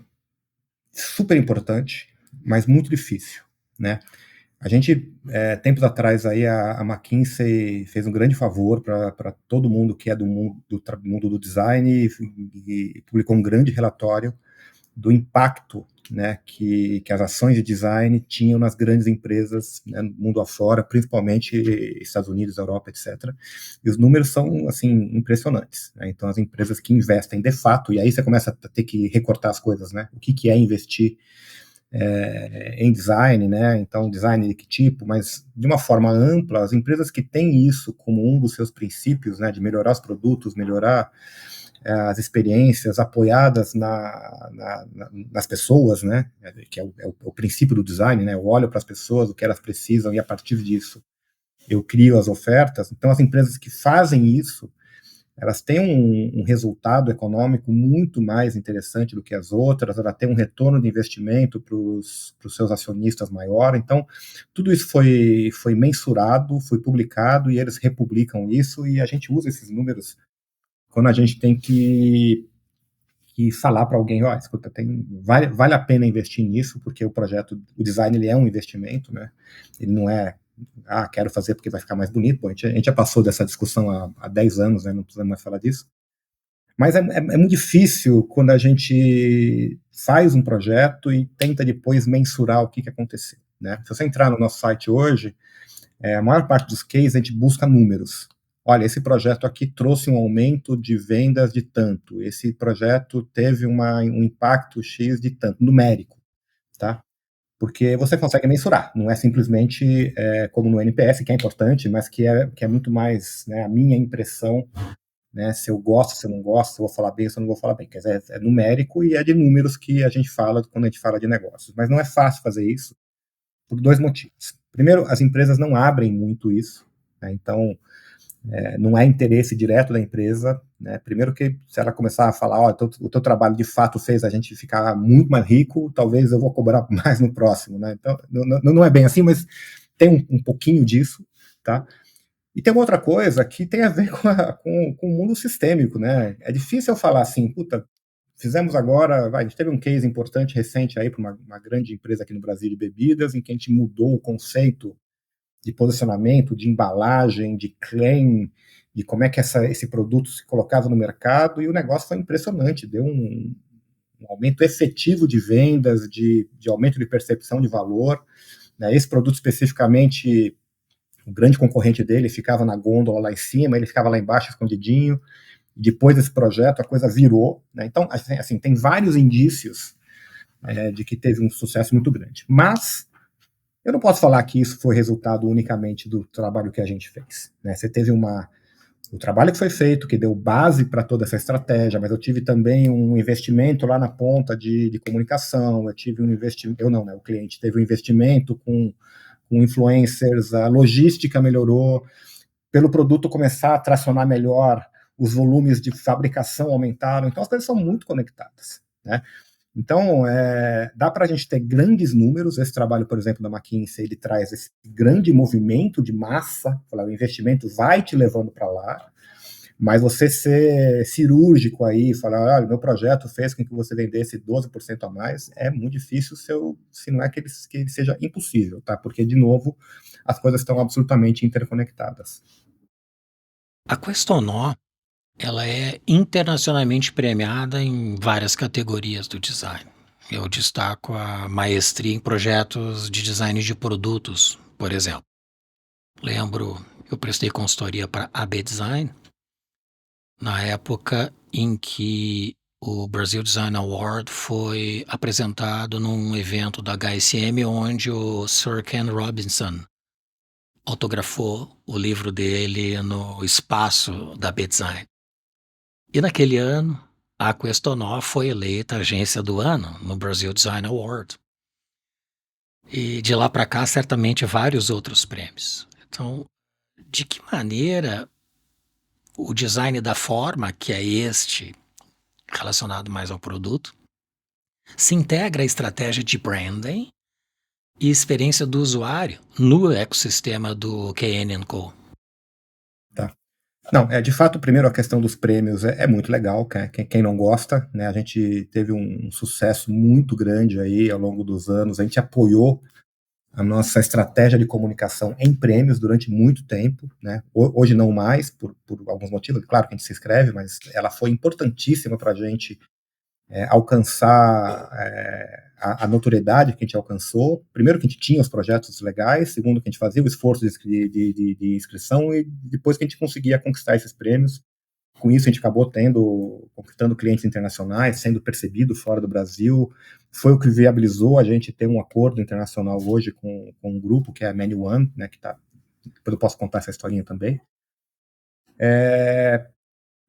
super importante, mas muito difícil, né? A gente, tempos atrás, aí a McKinsey fez um grande favor para todo mundo que é do mundo do design e publicou um grande relatório do impacto, né, que as ações de design tinham nas grandes empresas, né, no mundo afora, principalmente Estados Unidos, Europa, etc. E os números são, assim, impressionantes. Né? Então, as empresas que investem de fato, e aí você começa a ter que recortar as coisas, né? O que é investir em design, né? Então, design de que tipo, mas de uma forma ampla, as empresas que têm isso como um dos seus princípios, né, de melhorar os produtos, melhorar as experiências apoiadas nas pessoas, né, que é o princípio do design, né, eu olho para as pessoas, o que elas precisam, e a partir disso eu crio as ofertas. Então, as empresas que fazem isso, elas têm um resultado econômico muito mais interessante do que as outras, ela tem um retorno de investimento para os seus acionistas maior. Então, tudo isso foi mensurado, foi publicado, e eles republicam isso, e a gente usa esses números quando a gente tem que falar para alguém, ó, escuta, vale a pena investir nisso, porque o design, ele é um investimento, né? Ele não é, quero fazer porque vai ficar mais bonito. Bom, a gente já passou dessa discussão há 10 anos, né? Não precisa mais falar disso. Mas é muito difícil quando a gente faz um projeto e tenta depois mensurar o que aconteceu, né? Se você entrar no nosso site hoje, a maior parte dos cases a gente busca números. Olha, esse projeto aqui trouxe um aumento de vendas de tanto, esse projeto teve um impacto X de tanto, numérico, tá? Porque você consegue mensurar, não é simplesmente como no NPS, que é importante, mas que é muito mais, né, a minha impressão né? Se eu gosto, se eu não gosto, se eu vou falar bem, se eu não vou falar bem. Quer dizer, é numérico e é de números que a gente fala quando a gente fala de negócios. Mas não é fácil fazer isso por dois motivos. Primeiro, as empresas não abrem muito isso, né? Então, não é interesse direto da empresa, né? Primeiro que se ela começar a falar, o teu trabalho de fato fez a gente ficar muito mais rico, talvez eu vou cobrar mais no próximo, né? Então, não é bem assim, mas tem um pouquinho disso, tá? E tem uma outra coisa que tem a ver com o mundo sistêmico, né? É difícil eu falar assim, puta, fizemos agora, a gente teve um case importante recente aí para uma grande empresa aqui no Brasil de bebidas, em que a gente mudou o conceito de posicionamento, de embalagem, de claim, de como é que esse produto se colocava no mercado, e o negócio foi impressionante, deu um aumento efetivo de vendas, de aumento de percepção de valor, né? Esse produto especificamente, o grande concorrente dele ficava na gôndola lá em cima, ele ficava lá embaixo escondidinho. Depois desse projeto a coisa virou, né? Então, assim, tem vários indícios de que teve um sucesso muito grande, mas eu não posso falar que isso foi resultado unicamente do trabalho que a gente fez, né? Você teve o trabalho que foi feito, que deu base para toda essa estratégia, mas eu tive também um investimento lá na ponta de comunicação, eu tive um investimento, eu não, né? O cliente teve um investimento com influencers, a logística melhorou, pelo produto começar a tracionar melhor, os volumes de fabricação aumentaram, então as coisas são muito conectadas, né? Então, dá para a gente ter grandes números. Esse trabalho, por exemplo, da McKinsey, ele traz esse grande movimento de massa, o investimento vai te levando para lá, mas você ser cirúrgico aí, falar, olha, meu projeto fez com que você vendesse 12% a mais, é muito difícil se não é que ele seja impossível, tá? Porque, de novo, as coisas estão absolutamente interconectadas. A Questonó, ela é internacionalmente premiada em várias categorias do design. Eu destaco a maestria em projetos de design de produtos, por exemplo. Lembro, eu prestei consultoria para AB Design, na época em que o Brasil Design Award foi apresentado num evento da HSM, onde o Sir Ken Robinson autografou o livro dele no espaço da AB Design. E naquele ano, a Questonó foi eleita agência do ano no Brasil Design Award. E de lá para cá, certamente vários outros prêmios. Então, de que maneira o design da forma, que é este, relacionado mais ao produto, se integra à estratégia de branding e experiência do usuário no ecossistema do KN&Co? Tá. Não, de fato, primeiro a questão dos prêmios é muito legal, quem não gosta, né? A gente teve um sucesso muito grande aí ao longo dos anos, a gente apoiou a nossa estratégia de comunicação em prêmios durante muito tempo, né? Hoje não mais, por alguns motivos, claro que a gente se inscreve, mas ela foi importantíssima para a gente alcançar a notoriedade que a gente alcançou. Primeiro que a gente tinha os projetos legais, segundo que a gente fazia o esforço de inscrição, e depois que a gente conseguia conquistar esses prêmios. Com isso a gente acabou conquistando clientes internacionais, sendo percebido fora do Brasil. Foi o que viabilizou a gente ter um acordo internacional hoje com um grupo que é a Many One, né, que tá, depois eu posso contar essa historinha também.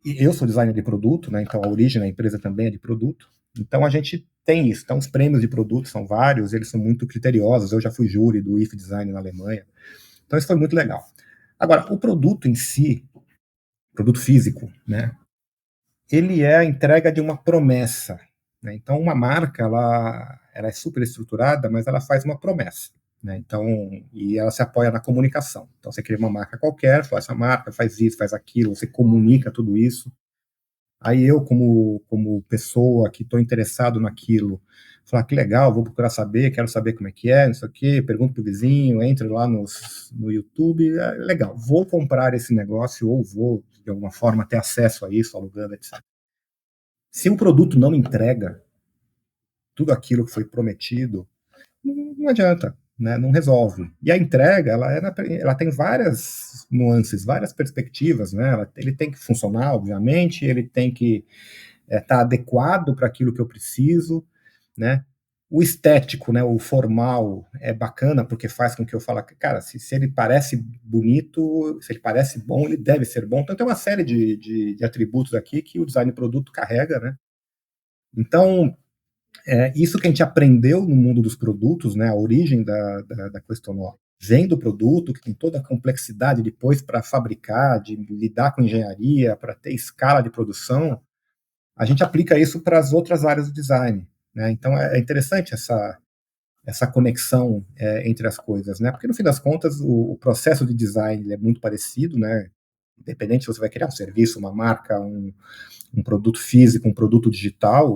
E eu sou designer de produto, né, então a origem da empresa também é de produto. Então a gente tem isso. Então os prêmios de produto são vários, eles são muito criteriosos. Eu já fui júri do IF Design na Alemanha. Então isso foi muito legal. Agora, o produto em si, produto físico, né, ele é a entrega de uma promessa, né? Então uma marca, ela é super estruturada, mas ela faz uma promessa, né? Então, e ela se apoia na comunicação. Então você cria uma marca qualquer, fala, essa marca faz isso, faz aquilo, você comunica tudo isso. Aí eu, como pessoa que estou interessado naquilo, falar, que legal, vou procurar saber, quero saber como é que é, não sei o quê, pergunto pro vizinho, entro lá no YouTube, legal, vou comprar esse negócio ou vou, de alguma forma, ter acesso a isso, alugando, etc. Se o produto não entrega tudo aquilo que foi prometido, não adianta, né? Não resolve. E a entrega, ela tem várias nuances, várias perspectivas, né? Ele tem que funcionar, obviamente, ele tem que estar adequado para aquilo que eu preciso, né? o estético, né, o formal é bacana porque faz com que eu fale, cara, se ele parece bonito, se ele parece bom, ele deve ser bom. Então tem uma série de atributos aqui que o design de produto carrega, né? Então, isso que a gente aprendeu no mundo dos produtos, né, a origem da Questonó, vem do produto, que tem toda a complexidade depois para fabricar, de lidar com engenharia, para ter escala de produção, a gente aplica isso para as outras áreas do design, né? Então é interessante essa conexão entre as coisas, né? Porque no fim das contas o processo de design ele é muito parecido, né? Independente se você vai criar um serviço, uma marca, um produto físico, um produto digital,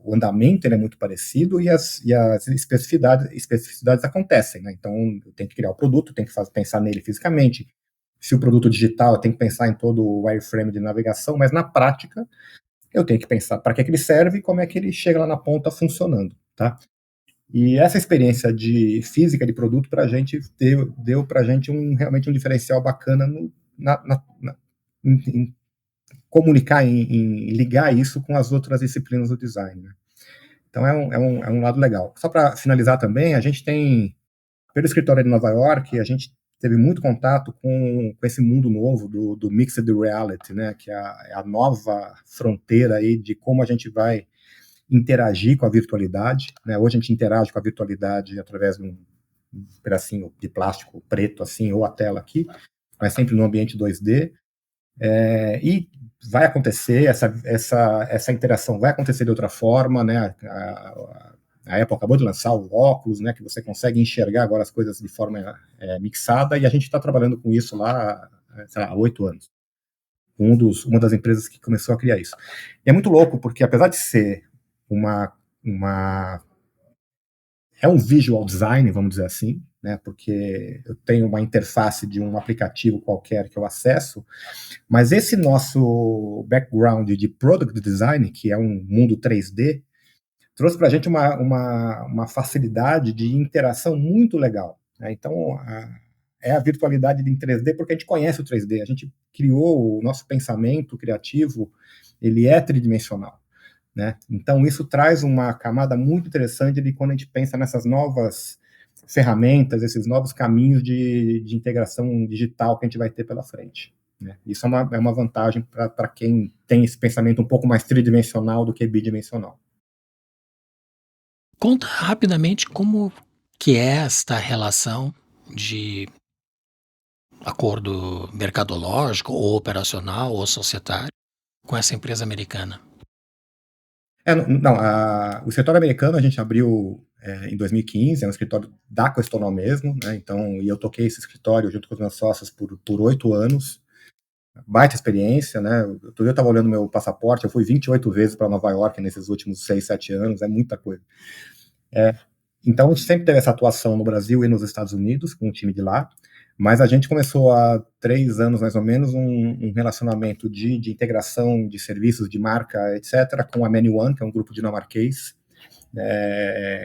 o andamento ele é muito parecido e as especificidades acontecem, né? Então eu tenho que criar o produto, tenho que pensar nele fisicamente. Se o produto digital, eu tenho que pensar em todo o wireframe de navegação, mas na prática eu tenho que pensar para que ele serve e como é que ele chega lá na ponta funcionando, tá? E essa experiência de física de produto para a gente deu para a gente realmente um diferencial bacana em comunicar, em ligar isso com as outras disciplinas do design, né? Então é um lado legal. Só para finalizar também, a gente tem, pelo escritório de Nova York, a gente teve muito contato com esse mundo novo do Mixed Reality, né? Que é a nova fronteira aí de como a gente vai interagir com a virtualidade, né? Hoje a gente interage com a virtualidade através de um pedacinho de plástico preto, assim, ou a tela aqui, mas sempre no ambiente 2D. E vai acontecer, essa interação vai acontecer de outra forma, né? A Apple acabou de lançar o óculos, né? Que você consegue enxergar agora as coisas de forma mixada, e a gente está trabalhando com isso lá, sei lá, há 8 anos. Uma das empresas que começou a criar isso. E é muito louco, porque apesar de ser uma, uma é um visual design, vamos dizer assim, né? Porque eu tenho uma interface de um aplicativo qualquer que eu acesso, mas esse nosso background de product design, que é um mundo 3D, trouxe para a gente uma facilidade de interação muito legal, né? Então, é a virtualidade em 3D porque a gente conhece o 3D, a gente criou o nosso pensamento criativo, ele é tridimensional, né? Então, isso traz uma camada muito interessante de quando a gente pensa nessas novas ferramentas, esses novos caminhos de integração digital que a gente vai ter pela frente, né? Isso é uma vantagem para quem tem esse pensamento um pouco mais tridimensional do que bidimensional. Conta rapidamente como que é esta relação de acordo mercadológico ou operacional ou societário com essa empresa americana. Não, o escritório americano a gente abriu em 2015, é um escritório da Questonal mesmo, né? Então, e eu toquei esse escritório junto com os meus sócios por 8 anos, baita experiência, né? Outro dia eu estava olhando meu passaporte, eu fui 28 vezes para Nova York nesses últimos 6, 7 anos, é muita coisa. Então, a gente sempre teve essa atuação no Brasil e nos Estados Unidos, com o time de lá, mas a gente começou há 3 anos, mais ou menos, um relacionamento de integração de serviços, de marca, etc., com a Many One, que é um grupo dinamarquês,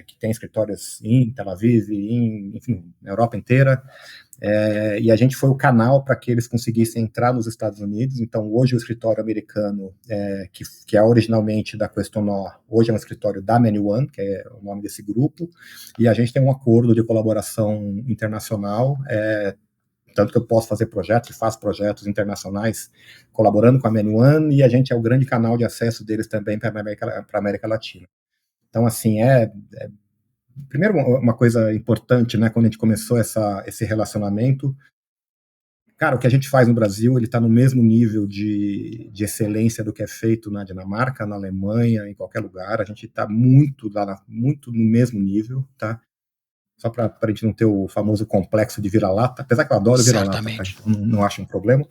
que tem escritórios em Tel Aviv, enfim, na Europa inteira, e a gente foi o canal para que eles conseguissem entrar nos Estados Unidos. Então, hoje o escritório americano, que é originalmente da Questonor, hoje é um escritório da Many One, que é o nome desse grupo, e a gente tem um acordo de colaboração internacional, tanto que eu posso fazer projetos e faço projetos internacionais colaborando com a Many One, e a gente é o grande canal de acesso deles também para a América Latina. Então, assim, primeiro, uma coisa importante, né, quando a gente começou esse relacionamento, cara, o que a gente faz no Brasil, ele está no mesmo nível de excelência do que é feito na Dinamarca, na Alemanha, em qualquer lugar. A gente está muito no mesmo nível, tá? Só para a gente não ter o famoso complexo de vira-lata, apesar que eu adoro vira-lata, tá? Certamente. Então não acho um problema,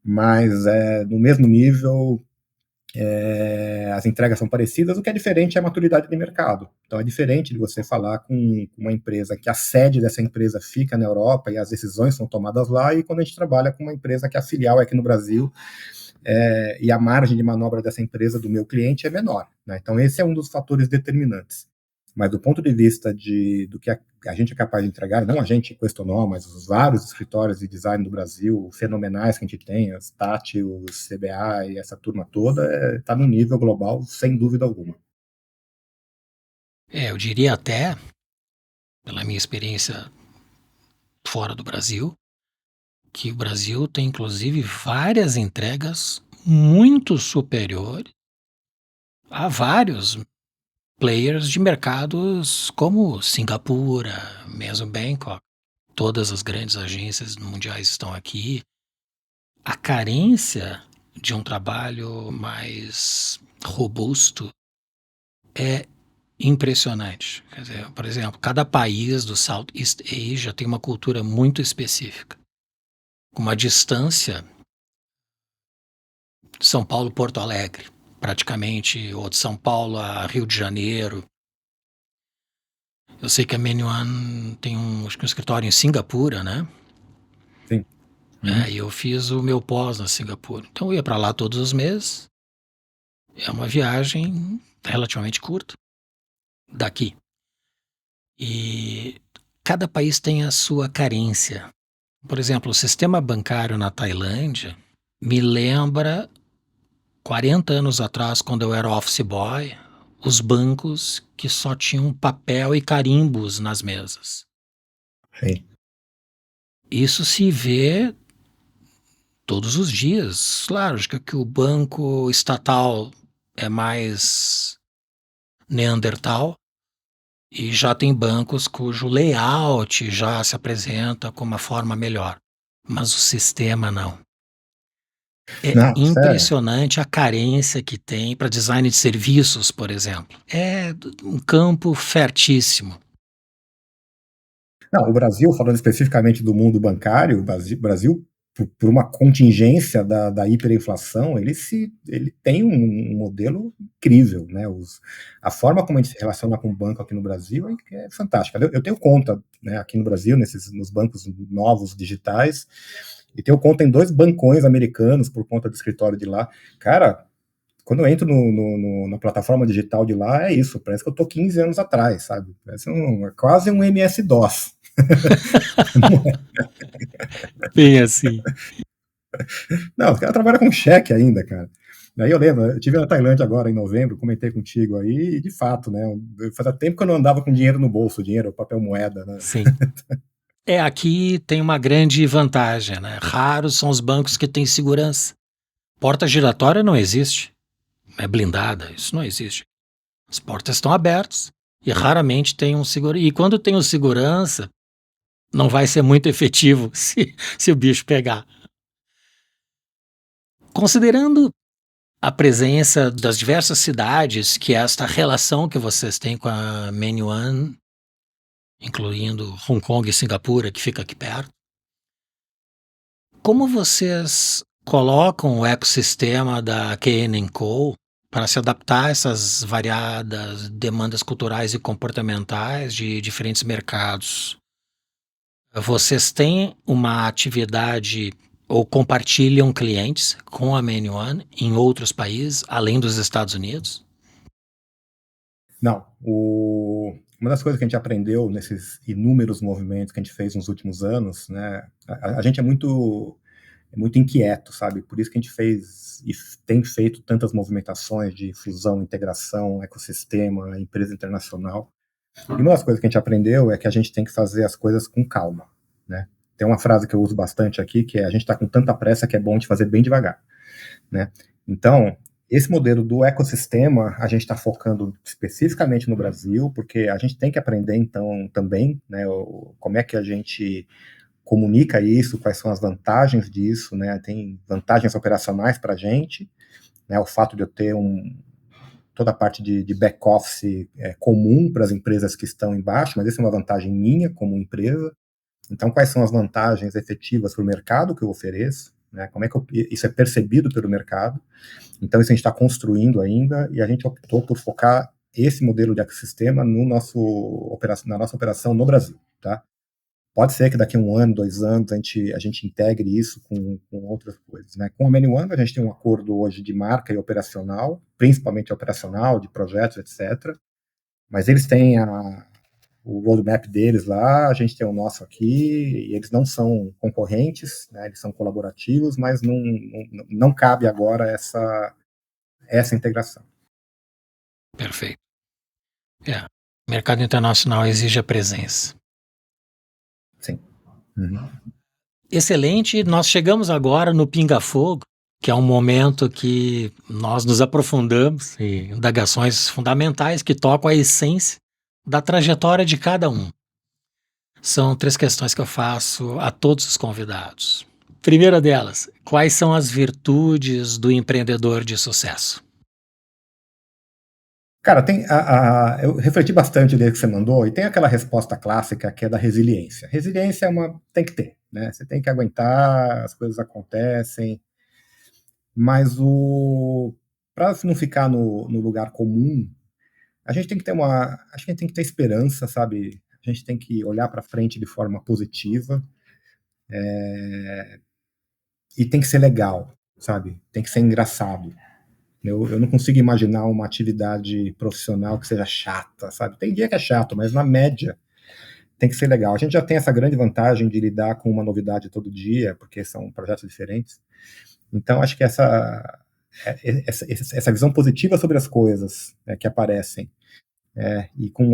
mas no mesmo nível, as entregas são parecidas, o que é diferente é a maturidade de mercado. Então é diferente de você falar com uma empresa que a sede dessa empresa fica na Europa e as decisões são tomadas lá, e quando a gente trabalha com uma empresa que a filial é aqui no Brasil, e a margem de manobra dessa empresa, do meu cliente, é menor, né? Então esse é um dos fatores determinantes. Mas do ponto de vista do que a gente é capaz de entregar, não a gente questionou, mas os vários escritórios de design do Brasil, fenomenais que a gente tem, as Tati, os CBA e essa turma toda, está no nível global, sem dúvida alguma. Eu diria até, pela minha experiência fora do Brasil, que o Brasil tem inclusive várias entregas muito superiores a vários players de mercados como Singapura, mesmo Bangkok. Todas as grandes agências mundiais estão aqui. A carência de um trabalho mais robusto é impressionante. Quer dizer, por exemplo, cada país do Southeast Asia tem uma cultura muito específica, com uma distância de São Paulo Porto Alegre, praticamente, ou de São Paulo a Rio de Janeiro. Eu sei que a Menuan tem acho que um escritório em Singapura, né? Sim. Uhum. E eu fiz o meu pós na Singapura. Então eu ia para lá todos os meses. É uma viagem relativamente curta daqui. E cada país tem a sua carência. Por exemplo, o sistema bancário na Tailândia me lembra 40 anos atrás, quando eu era office boy, os bancos que só tinham papel e carimbos nas mesas. Sim. Isso se vê todos os dias. Claro, acho que o banco estatal é mais Neandertal e já tem bancos cujo layout já se apresenta com uma forma melhor, mas o sistema não. É Não, sério. impressionante a carência que tem para design de serviços, por exemplo. É um campo fertíssimo. Não, o Brasil, falando especificamente do mundo bancário, o Brasil, por uma contingência da hiperinflação, ele tem um modelo incrível, né? A forma como a gente se relaciona com o banco aqui no Brasil é fantástica. Eu tenho conta, né, aqui no Brasil, nos bancos novos digitais, e tenho conta em 2 bancões americanos por conta do escritório de lá. Cara, quando eu entro na plataforma digital de lá, é isso, parece que eu tô 15 anos atrás, sabe? É quase um MS-DOS. Bem assim. Não, os caras trabalham com cheque ainda, cara. Aí eu lembro, eu estive na Tailândia agora em novembro, comentei contigo aí, e de fato, né? Fazia tempo que eu não andava com dinheiro no bolso, dinheiro, papel moeda, né? Sim. Aqui tem uma grande vantagem, né? Raros são os bancos que têm segurança. Porta giratória não existe. É blindada, isso não existe. As portas estão abertas e raramente tem um segurança. E quando tem um segurança, não vai ser muito efetivo se o bicho pegar. Considerando a presença das diversas cidades, que é esta relação que vocês têm com a Menuan, incluindo Hong Kong e Singapura, que fica aqui perto, como vocês colocam o ecossistema da KN&Co para se adaptar a essas variadas demandas culturais e comportamentais de diferentes mercados? Vocês têm uma atividade ou compartilham clientes com a Menuan em outros países, além dos Estados Unidos? Não, uma das coisas que a gente aprendeu nesses inúmeros movimentos que a gente fez nos últimos anos, né? A gente é muito inquieto, sabe? Por isso que a gente fez e tem feito tantas movimentações de fusão, integração, ecossistema, empresa internacional. E uma das coisas que a gente aprendeu é que a gente tem que fazer as coisas com calma, né? Tem uma frase que eu uso bastante aqui, que é: a gente está com tanta pressa que é bom de fazer bem devagar, né? Então, esse modelo do ecossistema, a gente está focando especificamente no Brasil, porque a gente tem que aprender, então, também, né, como é que a gente comunica isso, quais são as vantagens disso, né? Tem vantagens operacionais para a gente, né? O fato de eu ter toda a parte de back-office comum para as empresas que estão embaixo, mas isso é uma vantagem minha como empresa. Então, quais são as vantagens efetivas para o mercado que eu ofereço? Né? Como é que isso é percebido pelo mercado? Então, isso a gente está construindo ainda, e a gente optou por focar esse modelo de ecossistema na nossa operação no Brasil. Tá? Pode ser que daqui a 1 ano, 2 anos, a gente integre isso com outras coisas. Né? Com a ManyOne, a gente tem um acordo hoje de marca e operacional, principalmente operacional, de projetos, etc. Mas eles têm o roadmap deles lá, a gente tem o nosso aqui, e eles não são concorrentes, né? Eles são colaborativos, mas não cabe agora essa integração. Perfeito. É. O mercado internacional exige a presença. Sim. Uhum. Excelente, nós chegamos agora no pinga-fogo, que é um momento que nós nos aprofundamos em indagações fundamentais que tocam a essência da trajetória de cada um. São 3 questões que eu faço a todos os convidados. Primeira delas, quais são as virtudes do empreendedor de sucesso? Cara, eu refleti bastante desde que você mandou, e tem aquela resposta clássica que é da resiliência. Resiliência tem que ter, né? Você tem que aguentar, as coisas acontecem, mas para não ficar no lugar comum, a gente tem que ter acho que a gente tem que ter esperança, sabe? A gente tem que olhar para frente de forma positiva, e tem que ser legal, sabe? Tem que ser engraçado. Eu não consigo imaginar uma atividade profissional que seja chata, sabe? Tem dia que é chato, mas na média tem que ser legal. A gente já tem essa grande vantagem de lidar com uma novidade todo dia, porque são projetos diferentes. Então, acho que essa visão positiva sobre as coisas, né, que aparecem, e com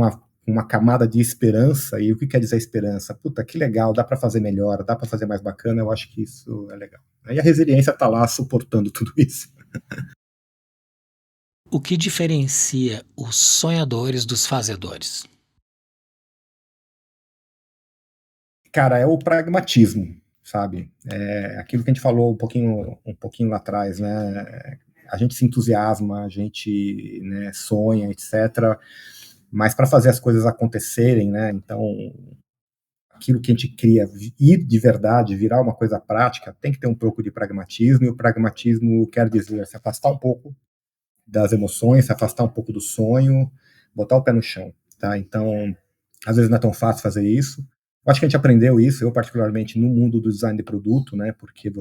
uma camada de esperança, e o que quer dizer esperança? Puta, que legal, dá para fazer melhor, dá para fazer mais bacana, eu acho que isso é legal. E a resiliência está lá suportando tudo isso. O que diferencia os sonhadores dos fazedores? Cara, é o pragmatismo, sabe? É aquilo que a gente falou um pouquinho lá atrás, né? A gente se entusiasma, a gente, né, sonha, etc. Mas para fazer as coisas acontecerem, né? Então, aquilo que a gente cria ir de verdade, virar uma coisa prática, tem que ter um pouco de pragmatismo. E o pragmatismo quer dizer se afastar um pouco das emoções, se afastar um pouco do sonho, botar o pé no chão, tá? Então, às vezes não é tão fácil fazer isso. Eu acho que a gente aprendeu isso, eu particularmente no mundo do design de produto, né? Porque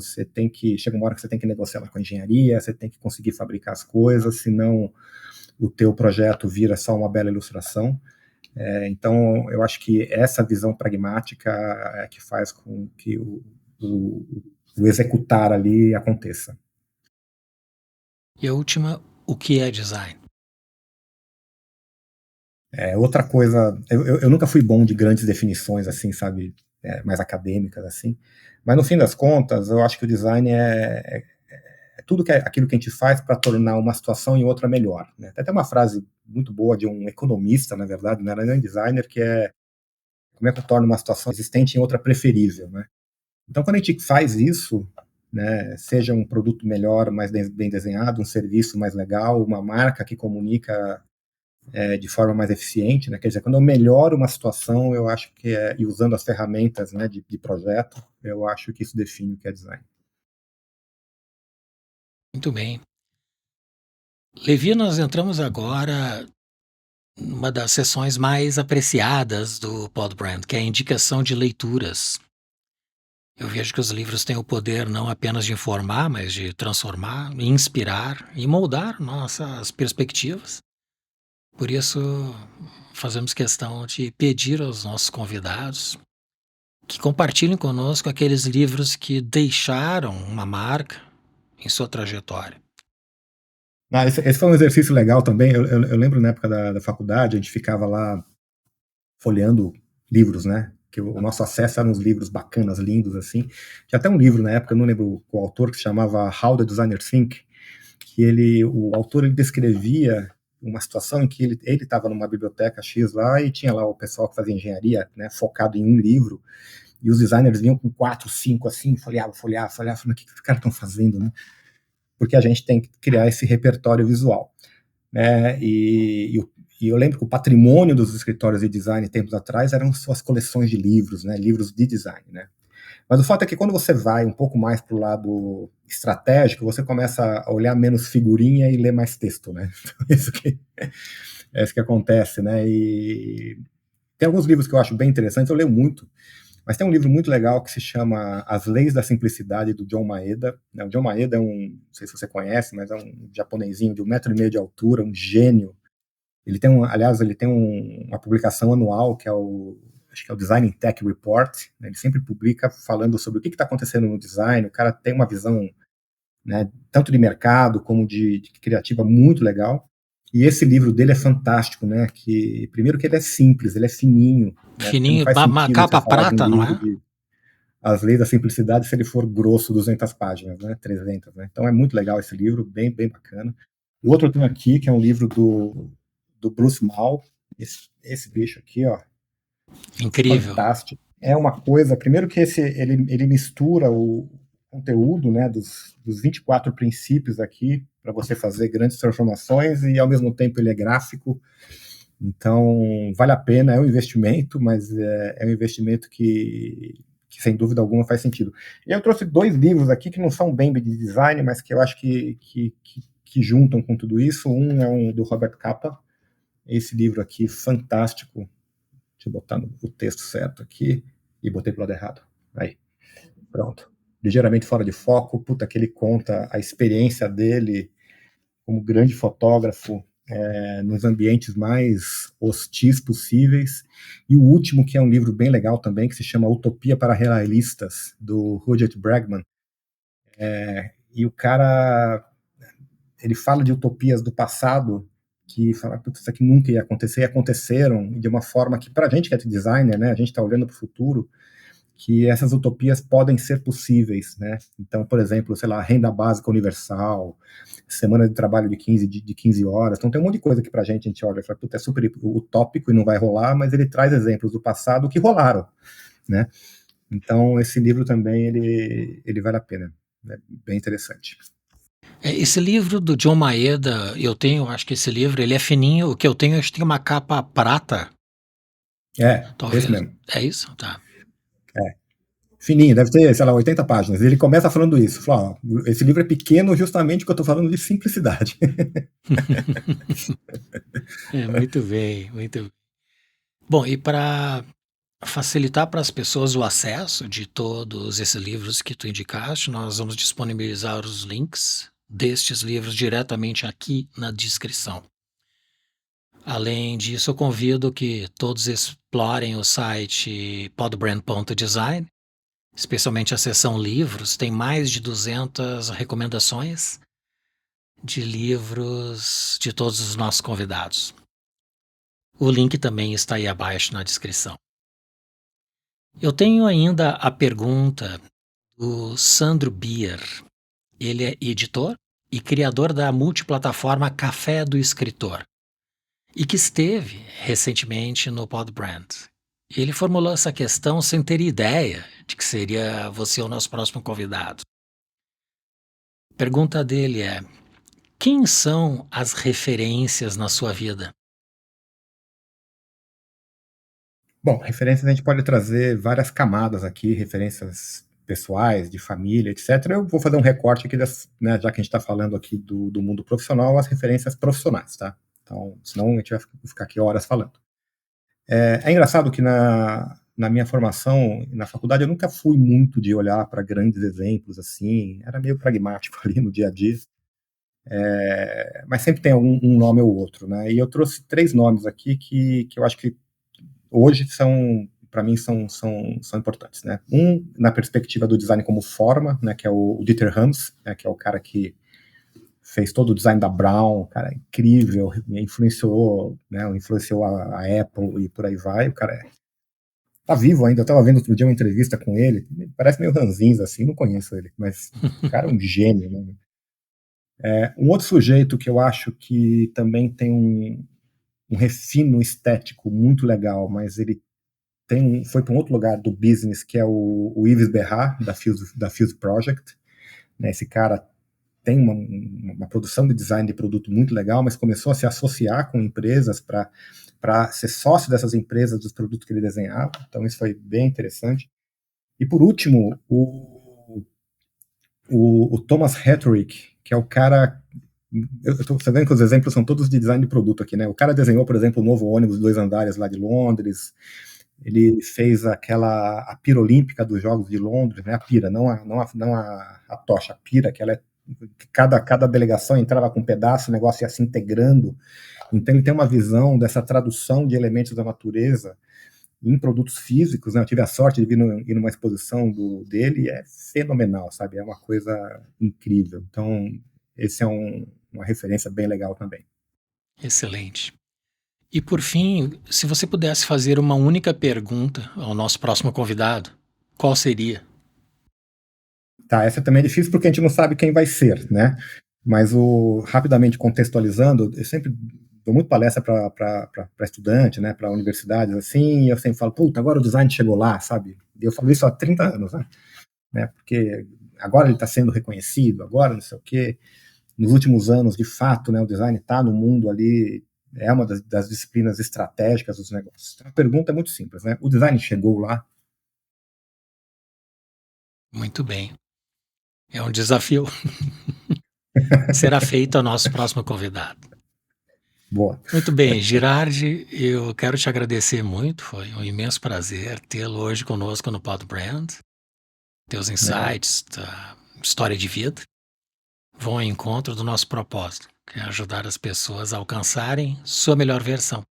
chega uma hora que você tem que negociar lá com a engenharia, você tem que conseguir fabricar as coisas, senão o teu projeto vira só uma bela ilustração. Então, eu acho que essa visão pragmática é que faz com que o executar ali aconteça. E a última, o que é design? Outra coisa, eu nunca fui bom de grandes definições, assim, sabe, mais acadêmicas, assim, mas no fim das contas, eu acho que o design é tudo aquilo que a gente faz para tornar uma situação em outra melhor, né? Tem até uma frase muito boa de um economista, na verdade, não era nem um designer, que é como é que eu torno uma situação existente em outra preferível, né? Então, quando a gente faz isso, né, seja um produto melhor, mais bem desenhado, um serviço mais legal, uma marca que comunica de forma mais eficiente, né? Quer dizer, quando eu melhoro uma situação, eu acho que e usando as ferramentas, né, de projeto, eu acho que isso define o que é design. Muito bem. Levi, nós entramos agora numa das sessões mais apreciadas do Podbrand, que é a indicação de leituras. Eu vejo que os livros têm o poder não apenas de informar, mas de transformar, inspirar e moldar nossas perspectivas. Por isso, fazemos questão de pedir aos nossos convidados que compartilhem conosco aqueles livros que deixaram uma marca em sua trajetória. Esse foi um exercício legal também. Eu lembro na época da faculdade, a gente ficava lá folheando livros, né? Que o nosso acesso era uns livros bacanas, lindos, assim. Tinha até um livro na época, eu não lembro qual autor, que se chamava How the Designer Think, que o autor ele descrevia uma situação em que ele estava numa biblioteca X lá e tinha lá o pessoal que fazia engenharia, né, focado em um livro, e os designers vinham com 4, 5 assim, folheava, falando, o que os caras estão fazendo, né? Porque a gente tem que criar esse repertório visual, né? E eu lembro que o patrimônio dos escritórios de design tempos atrás eram suas coleções de livros, né? Livros de design, né? Mas o fato é que quando você vai um pouco mais para o lado estratégico, você começa a olhar menos figurinha e ler mais texto, né? Então, é isso que acontece, né? E tem alguns livros que eu acho bem interessantes, eu leio muito, mas tem um livro muito legal que se chama As Leis da Simplicidade, do John Maeda. O John Maeda não sei se você conhece, mas é um japonesinho de 1,5 m de altura, um gênio. Aliás, ele tem uma publicação anual que acho que é o Design Tech Report, né? Ele sempre publica falando sobre o que está acontecendo no design. O cara tem uma visão, né, tanto de mercado como de criativa muito legal. E esse livro dele é fantástico, né? Que primeiro que ele é simples, ele é fininho, né? Porque não Fininho, faz uma sentido você capa falar de um prata, não livro é? de As Leis da Simplicidade se ele for grosso, 200 páginas, né? 300, né? Então é muito legal esse livro, bem bacana. O outro eu tenho aqui, que é um livro do Bruce Mal, esse bicho aqui, ó, Incrível. fantástico. É uma coisa, primeiro que ele mistura o conteúdo, né, dos 24 princípios aqui para você fazer grandes transformações e ao mesmo tempo ele é gráfico, então vale a pena, é um investimento, mas é um investimento que sem dúvida alguma faz sentido. E eu trouxe dois livros aqui que não são bem de design, mas que eu acho que juntam com tudo isso. Um é um do Robert Capa, esse livro aqui fantástico. Deixa eu botar o texto certo aqui. E botei pro lado errado. Aí, pronto. Ligeiramente fora de foco. Puta, que ele conta a experiência dele como grande fotógrafo nos ambientes mais hostis possíveis. E o último, que é um livro bem legal também, que se chama Utopia para Realistas, do Rudolf Bregman. E o cara, ele fala de utopias do passado que fala, putz, isso aqui nunca ia acontecer, e aconteceram de uma forma que, para a gente que é designer, né, a gente está olhando para o futuro, que essas utopias podem ser possíveis, né? Então, por exemplo, sei lá, renda básica universal, semana de trabalho de 15 horas. Então, tem um monte de coisa que pra gente olha e fala, puta, é super utópico e não vai rolar, mas ele traz exemplos do passado que rolaram, né? Então, esse livro também, ele vale a pena. É bem interessante. Esse livro do John Maeda, eu tenho, acho que esse livro, ele é fininho, o que eu tenho, acho que tem uma capa prata, Esse talvez. mesmo. É isso? Tá. É. Fininho, deve ter, sei lá, 80 páginas. Ele começa falando isso. Fala, ó, esse livro é pequeno justamente porque eu estou falando de simplicidade. Muito bem, muito bem. Bom, e para facilitar para as pessoas o acesso de todos esses livros que tu indicaste, nós vamos disponibilizar os links destes livros diretamente aqui na descrição. Além disso, eu convido que todos explorem o site podbrand.design, especialmente a seção livros, tem mais de 200 recomendações de livros de todos os nossos convidados. O link também está aí abaixo na descrição. Eu tenho ainda a pergunta do Sandro Bier. Ele é editor e criador da multiplataforma Café do Escritor e que esteve recentemente no Podbrand. Ele formulou essa questão sem ter ideia de que seria você o nosso próximo convidado. A pergunta dele é: quem são as referências na sua vida? Bom, referências a gente pode trazer várias camadas aqui, referências pessoais, de família, etc. Eu vou fazer um recorte aqui, né, já que a gente está falando aqui do mundo profissional, as referências profissionais, tá? Então, senão a gente vai ficar aqui horas falando. É engraçado que na minha formação, na faculdade, eu nunca fui muito de olhar para grandes exemplos, assim, era meio pragmático ali no dia a dia. Mas sempre tem um nome ou outro, né? E eu trouxe três nomes aqui que eu acho que hoje para mim, são importantes, né? Um, na perspectiva do design como forma, né, que é o Dieter Rams, né, que é o cara que fez todo o design da Brown, cara incrível, influenciou a Apple e por aí vai. O cara tá vivo ainda, eu tava vendo outro dia uma entrevista com ele, parece meio ranzinza assim, não conheço ele, mas o cara é um gênio, né? Um outro sujeito que eu acho que também tem um refino estético muito legal, mas ele foi para um outro lugar do business, que é o Yves Berrat, da Fuse Project. Né? Esse cara tem uma produção de design de produto muito legal, mas começou a se associar com empresas para ser sócio dessas empresas dos produtos que ele desenhava. Então, isso foi bem interessante. E, por último, o Thomas Hetrick, que é o cara. Você vendo que os exemplos são todos de design de produto aqui, né? O cara desenhou, por exemplo, o novo ônibus 2 andares lá de Londres. Ele fez a pira olímpica dos Jogos de Londres, né? A pira, não a tocha, a pira, que ela é, cada delegação entrava com um pedaço, o negócio ia se integrando. Então ele tem uma visão dessa tradução de elementos da natureza em produtos físicos, né? Eu tive a sorte de ir numa exposição dele, e é fenomenal, sabe? É uma coisa incrível. Então, esse é uma referência bem legal também. Excelente. E por fim, se você pudesse fazer uma única pergunta ao nosso próximo convidado, qual seria? Tá, essa também é difícil porque a gente não sabe quem vai ser, né? Mas rapidamente contextualizando, eu sempre dou muito palestra para estudante, né, para universidades, assim, e eu sempre falo, puta, agora o design chegou lá, sabe? E eu falo isso há 30 anos, né? Porque agora ele está sendo reconhecido, agora não sei o quê. Nos últimos anos, de fato, né, o design está no mundo ali, é uma das disciplinas estratégicas dos negócios. Então, a pergunta é muito simples, né? O design chegou lá? Muito bem. É um desafio. Será feito ao nosso próximo convidado. Boa. Muito bem, Girardi, eu quero te agradecer muito. Foi um imenso prazer tê-lo hoje conosco no Pod Brand. Teus Legal. insights, tua história de vida vão ao encontro do nosso propósito, que é ajudar as pessoas a alcançarem sua melhor versão.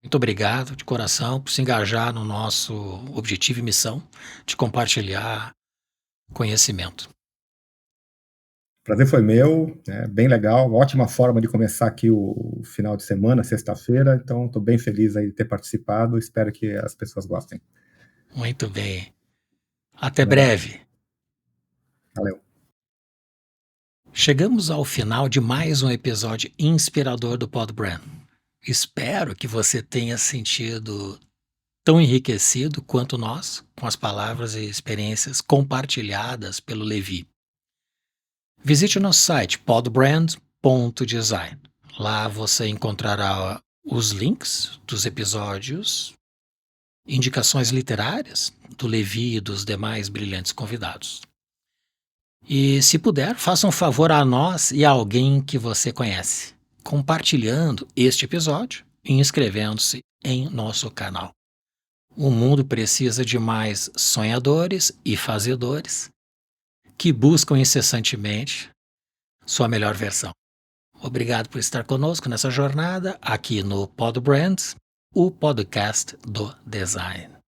Muito obrigado de coração por se engajar no nosso objetivo e missão de compartilhar conhecimento. O prazer foi meu, né? Bem legal, ótima forma de começar aqui o final de semana, sexta-feira, então estou bem feliz aí de ter participado, espero que as pessoas gostem. Muito bem. Até Legal. breve. Valeu. Chegamos ao final de mais um episódio inspirador do Pod Brand. Espero que você tenha sentido tão enriquecido quanto nós com as palavras e experiências compartilhadas pelo Levi. Visite o nosso site podbrand.design. Lá você encontrará os links dos episódios, indicações literárias do Levi e dos demais brilhantes convidados. E, se puder, faça um favor a nós e a alguém que você conhece, compartilhando este episódio e inscrevendo-se em nosso canal. O mundo precisa de mais sonhadores e fazedores que buscam incessantemente sua melhor versão. Obrigado por estar conosco nessa jornada aqui no Pod Brands, o podcast do design.